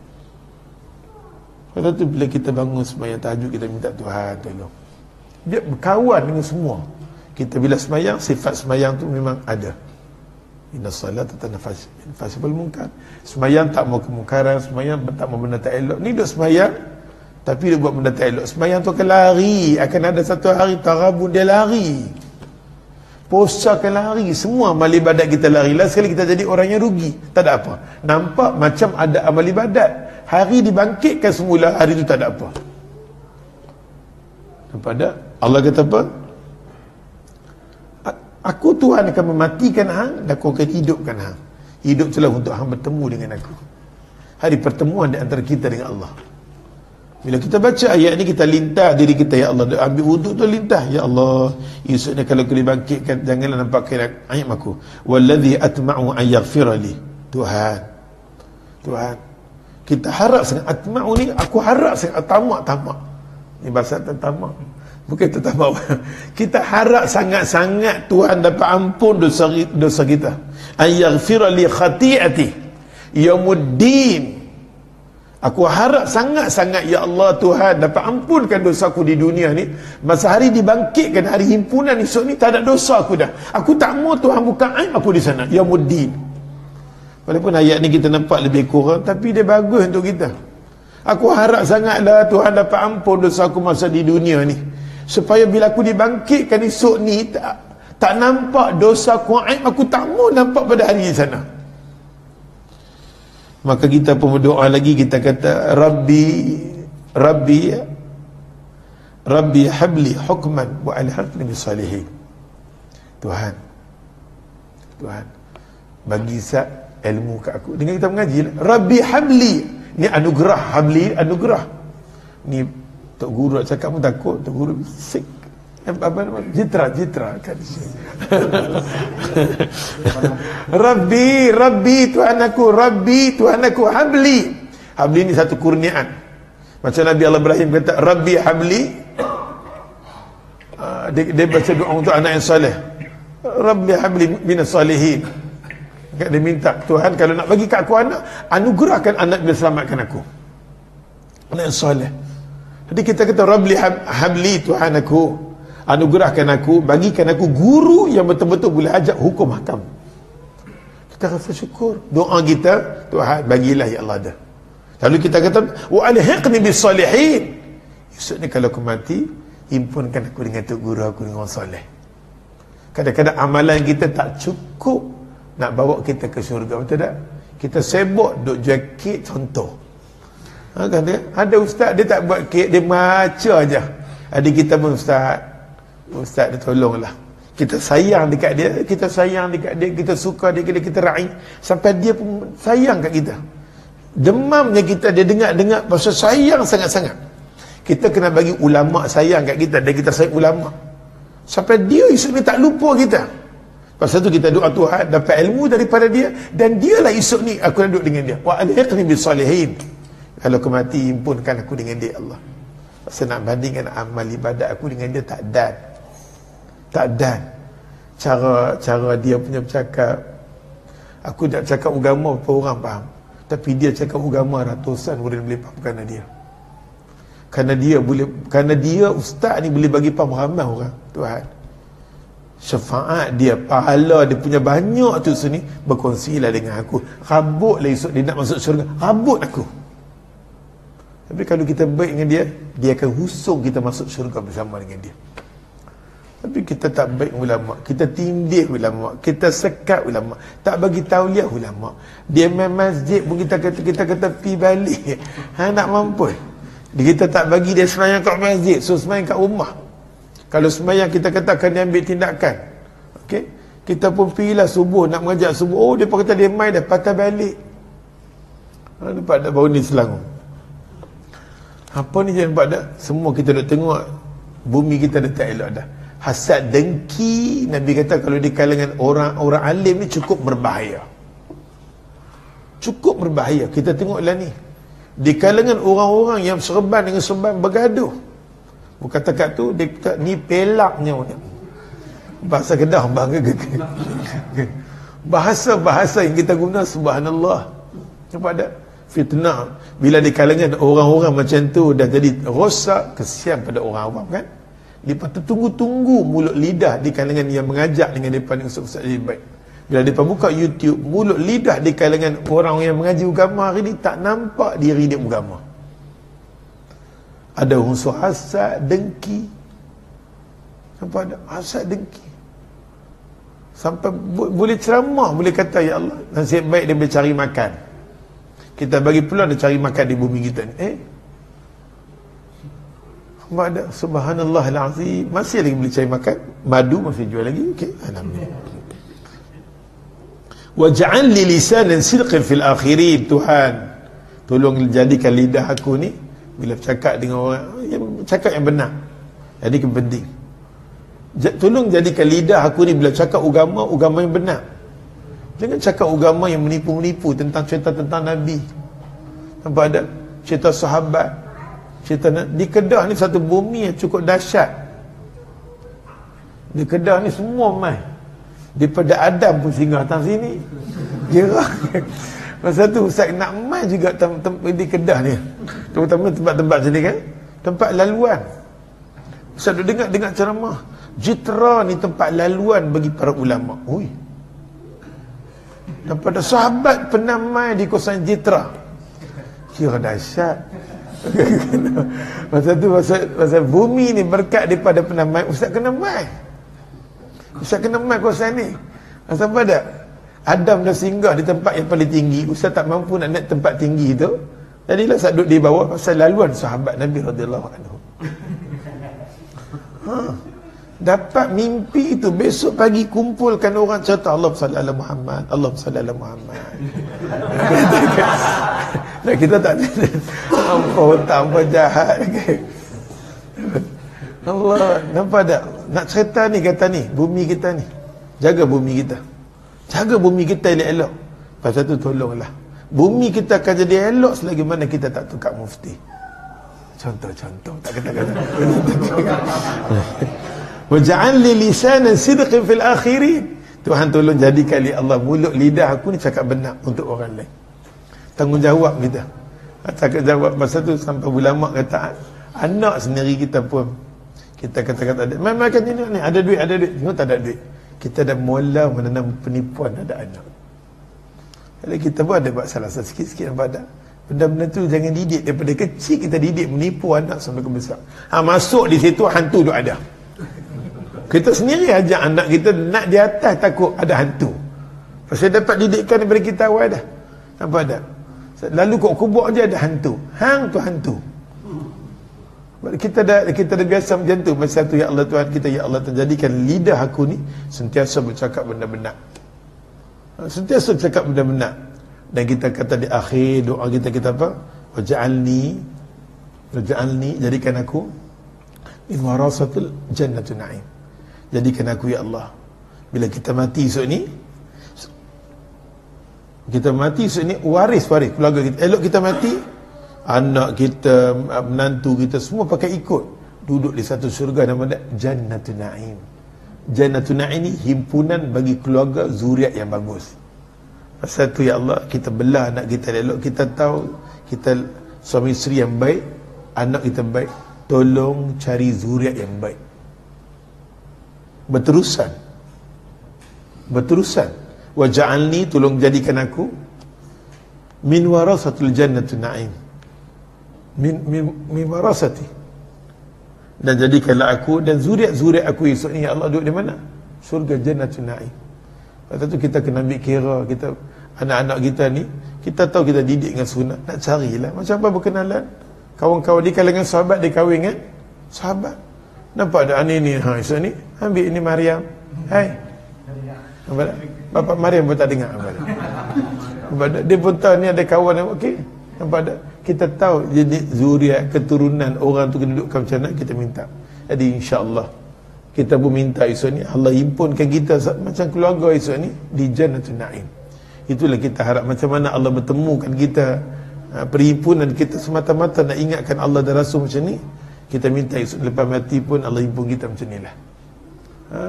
Speaker 1: Lepas tu bila kita bangun sembahyang tahajud, kita minta Tuhan tolong. Dia berkawan dengan semua. Kita bila sembahyang, sifat sembahyang tu memang ada. Inna salat tanafasibul munkar. Sembahyang tak mau kemungkaran, sembahyang tak mau benda tak elok. Ni duk sembahyang tapi dia buat benda tak elok. Sembahyang tu akan lari, akan ada satu hari tarabun dia lari. Puasa akan lari, semua amal ibadat kita lari. Last sekali kita jadi orang yang rugi. Tak ada apa. Nampak macam ada amal ibadat, hari dibangkitkan semula, hari itu tak ada apa. Nampak tak? Allah kata apa? Aku Tuhan akan mematikan hang dan aku akan hidupkan hang. Hidup itulah untuk hang bertemu dengan aku. Hari pertemuan di antara kita dengan Allah. Bila kita baca ayat ni, kita lintas diri kita, ya Allah, ambil wuduk tu lintas, ya Allah, esok ni kalau aku dibangkitkan, janganlah nampakkan ayat aku. Wallazi atma'u an yaghfira li. Tuhan, kita harap sangat. Atma'u ni, aku harap sangat. Tamak ni bahasa tamak, bukan tamak. Kita harap sangat-sangat Tuhan dapat ampun dosa kita. An yaghfira li khati'ati yaumuddin. Aku harap sangat-sangat, ya Allah Tuhan, dapat ampunkan dosaku di dunia ni. Masa hari dibangkitkan, hari himpunan esok ni, tak ada dosa aku dah. Aku tak mau Tuhan buka aib aku di sana, yaumuddin. Walaupun ayat ni kita nampak lebih kurang, tapi dia bagus untuk kita. Aku harap sangatlah Tuhan dapat ampun dosa aku masa di dunia ni, supaya bila aku dibangkitkan esok ni, tak nampak dosa aku, aib aku tak mau nampak pada hari di sana. Maka kita pun berdoa lagi, kita kata Rabbi habli hukman wa alhaqni bis salihin. Tuhan bagi ilmu ke aku. Dengan kita mengaji, Rabbi habli, ni anugerah, habli anugerah. Ni tok guru nak cakap pun takut, tok guru sik apa nama jitra kan. Rabbi Tuhan aku habli ni satu kurniaan. Macam Nabi Allah Ibrahim kata Rabbi habli, dia baca doa untuk anak yang soleh, Rabbi habli minas salihin. Dia minta, Tuhan kalau nak bagi kat aku anak, anugerahkan anak bila selamatkan aku, anak yang soleh. Jadi kita kata Rabbi habli, Tuhan aku anugerahkan aku, bagikan aku guru yang betul-betul boleh ajak hukum hakam. Kita rasa syukur. Doa kita, Tuhan bagilah ya Allah dah. Lalu kita kata wa alhiqni bis salihin. Esok ni kalau aku mati, himpunkan aku dengan tok guru aku dengan orang soleh. Kadang-kadang amalan kita tak cukup nak bawa kita ke syurga, betul tak? Kita sibuk duk jual kek contoh. Kan dia ada ustaz, dia tak buat kek, dia baca aja. Adik kita pun Ustaz dia tolonglah. Kita sayang dekat dia, kita suka dia, kita raih sampai dia pun sayang kat kita. Demamnya kita, dia dengar pasal sayang sangat-sangat. Kita kena bagi ulama sayang kat kita, dan kita sayang ulama sampai dia esok ni tak lupa kita. Pasal tu kita doa Tuhan dapat ilmu daripada dia, dan dialah esok ni aku nak duduk dengan dia. Wa alhiqni bis salihin. Kalau aku mati, himpunkan aku dengan dia Allah. Pasal nak bandingkan amal ibadat aku dengan dia, tak dan cara dia punya bercakap. Aku tak cakap agama berapa orang faham, tapi dia cakap agama ratusan orang boleh faham kerana dia ustaz ni boleh bagi faham ramai orang. Tuhan, syafaat dia, pahala dia punya banyak tu sini, berkongsilah dengan aku. Rabutlah esok dia nak masuk syurga, rabut aku. Tapi kalau kita baik dengan dia akan husung kita masuk syurga bersama dengan dia. Tapi kita tak baik ulama, kita tindih ulama, kita sekat ulama, tak bagi tauliah ulama. Dia main masjid pun kita kata pi balik. Nak mampu. Kita tak bagi dia sembahyang kat masjid, so sembahyang kat rumah. Kalau sembahyang kita kata akan diambil tindakan. Okey? Kita pun pergilah subuh, nak mengajak subuh. Oh, dia kata dia mai dah, patah balik. Nampak tak baru ni Selangor? Apa ni je nampak tak? Semua kita dah tengok, bumi kita dah tak elok dah. Hasad, dengki, Nabi kata kalau di kalangan orang-orang alim ni cukup berbahaya. Cukup berbahaya. Kita tengoklah ni. Di kalangan orang-orang yang serban dengan serban bergaduh. Bukan takat tu, dia kata ni pelaknya. Bahasa Kedah bang. Bahasa-bahasa yang kita guna, subhanallah. Nampak tak? Fitnah. Bila di kalangan orang-orang macam tu dah jadi rosak, kesian pada orang awam kan. Lepas tu tunggu-tunggu mulut lidah di kalangan yang mengajak dengan mereka ni ustaz jadi baik. Bila mereka buka YouTube, mulut lidah di kalangan orang yang mengaji agama hari ni tak nampak diri dia agama. Ada unsur hasad, dengki. Sampai ada hasad, dengki. Sampai boleh ceramah, boleh kata ya Allah, nasib baik dia boleh cari makan. Kita bagi peluang dia cari makan di bumi kita ni. Ada subhanallah al-azim, masih lagi boleh cari makan. Madu masih jual lagi. Okey, alhamdulillah. Waj'al li lisanan sidqin fil akhirin. Tuhan, tolong jadikan lidah aku ni bila bercakap dengan orang yang cakap yang benar. Jadi penting. Tolong jadikan lidah aku ni bila cakap agama yang benar. Jangan cakap agama yang menipu-menipu tentang cerita tentang Nabi. Nampak ada cerita sahabat. Cerita di Kedah ni satu bumi yang cukup dahsyat. Di Kedah ni semua mai. Daripada Adam pun singgah datang sini. Kira. Masa tu Ustaz nak mai juga di Kedah ni. Terutama tempat-tempat sini kan. Tempat laluan. Ustaz duk dengar ceramah. Jitra ni tempat laluan bagi para ulama. Ui. Daripada sahabat pernah mai di kawasan Jitra. Kira dahsyat. Masa tu masa bumi ni berkat daripada pernah mai, Ustaz kena mai. Ustaz kena mai kawasan ni. Sampai dah Adam dah singgah di tempat yang paling tinggi. Ustaz tak mampu nak naik tempat tinggi tu. Jadilah Ustaz duduk di bawah pasal laluan sahabat Nabi radhiyallahu anhu. Dapat mimpi itu, besok pagi kumpulkan orang cerita Allah sallallahu alaihi Muhammad, Allah sallallahu alaihi Muhammad. Nah, kita tak apa jahat. Allah, nampak tak? Nak cerita ni kata ni, bumi kita ni. Jaga bumi kita. Jaga bumi kita elok-elok. Pasal tu tolonglah. Bumi kita akan jadi elok selagi mana kita tak tukar mufti. Contoh-contoh, tak kata-kata. Waj'al li lisanan sidqin fil akhirin. Tuhan tolong jadikan li Allah mulut lidah aku ni cakap benar untuk orang lain. Tanggungjawab kita. Cakap jawab masa tu sampai ulama kata anak sendiri kita pun kita kata-kata ada. Memang kan ni ada duit. Tengok tak ada duit. Kita dah mula menanam penipuan ada anak. Kalau kita pun ada buat salah sikit-sikit nampak tak? Benda-benda tu jangan didik daripada kecil, kita didik menipu anak sampai ke besar. Masuk di situ hantu tu ada. Kita sendiri ajak anak kita nak di atas takut ada hantu. Pasal dapat didikan daripada kita awal dah. Nampak tak? Lalu kok kubur je ada hantu. Hang tu hantu. Kita dah biasa macam tu. Masa tu ya Allah Tuhan kita, ya Allah terjadikan lidah aku ni sentiasa bercakap benda-benda. Sentiasa bercakap benda-benda. Dan kita kata di akhir doa kita apa? Waj'alni jadikan aku min warasatul jannatul na'im. Jadikan aku ya Allah. Bila kita mati esok ni, waris keluarga kita. Elok kita mati, anak kita, menantu kita semua pakai ikut duduk di satu syurga nama dia Jannatul Na'im. Jannatul Na'im ni himpunan bagi keluarga zuriat yang bagus. Pasal tu ya Allah, kita belah anak kita elok. Kita tahu kita suami isteri yang baik, anak kita baik, tolong cari zuriat yang baik. Berterusan. Waj'alni, tolong jadikan aku min warasatul jannatul na'im. Min warasati. Dan jadikanlah aku dan zuriat-zuriat aku esok ni ya Allah duduk di mana? Surga jannatul na'im. Lepas tu kita kena ambil kira kita anak-anak kita ni, kita tahu kita didik dengan sunnah, nak carilah macam apa berkenalan. Kawan-kawan di kalangan sahabat dia kahwin kan? Sahabat. Nampak ada ni esok ni ambil ini Maryam. Hai. Bapak Mariam pun tak dengar. Dia pun tahu ni ada kawan yang okey. Kita tahu jadi zuriat keturunan orang tu kedudukan macam mana, kita minta. Jadi insya-Allah kita pun minta esok ni Allah himpunkan kita macam keluarga esok ni di Jannatul Naim. Itulah kita harap, macam mana Allah bertemukan kita, perhimpunan kita semata-mata nak ingatkan Allah dan Rasul macam ni. Kita minta esok lepas mati pun Allah himpun kita macam inilah.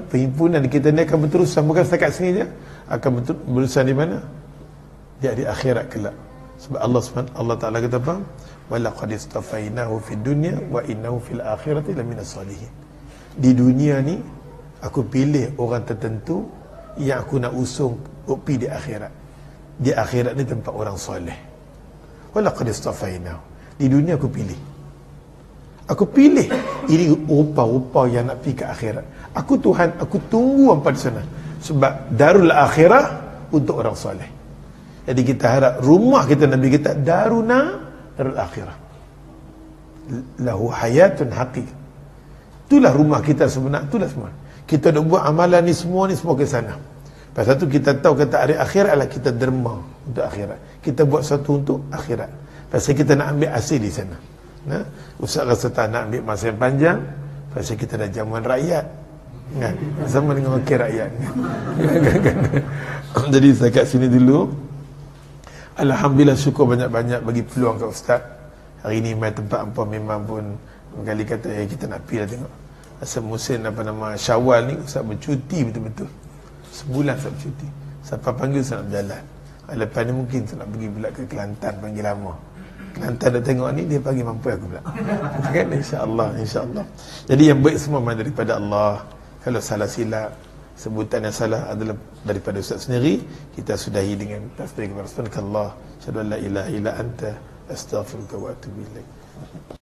Speaker 1: Perhimpunan kita ni akan berterusan, bukan setakat sini je, akan berterusan di mana? Di akhirat kelak. Sebab Allah Ta'ala kata apa? Walaqad istafainahu fid dunya wa innahu fil akhirati laminas salihin. Di dunia ni aku pilih orang tertentu yang aku nak usung pergi di akhirat. Di akhirat ni tempat orang soleh. Walaqad istafainahu. Di dunia aku pilih. Aku pilih ini rupa-rupa yang nak pergi ke akhirat. Aku Tuhan, aku tunggu hampa di sana. Sebab darul akhirah untuk orang soleh. Jadi kita harap rumah kita, Nabi kita darul akhirah. Lahu hayatun haqiqah. Itulah rumah kita sebenar, itulah semua. Kita dah buat amalan ni semua ke sana. Pasal tu kita tahu kata hari akhirat adalah kita derma untuk akhirat. Kita buat satu untuk akhirat. Pasal kita nak ambil hasil di sana. Nah, Ustaz rasa tak nak ambil masa yang panjang. Pasal kita dah jamuan rakyat. Kan? Sama dengan wakil rakyat. Jadi saya kat sini dulu. Alhamdulillah, syukur banyak-banyak bagi peluang kat Ustaz. Hari ni main tempat apa memang pun kali kata kita nak pergi lah tengok. Asal musim Syawal ni Ustaz bercuti betul-betul. Sebulan Ustaz bercuti. Siapa panggil Ustaz nak berjalan. Lepas ni mungkin Ustaz nak pergi pula ke Kelantan, panggil lama. Kelantan dah tengok ni, dia panggil mampu aku pula. Kan, insya-Allah. Jadi yang baik semua memang daripada Allah. Kalau salah silap, sebutan yang salah adalah daripada Ustaz sendiri. Kita sudahi dengan tasbih kepada Allah. Subhanallah, syada la ilaha illa anta, astaghfiruka wa atubu ilaik.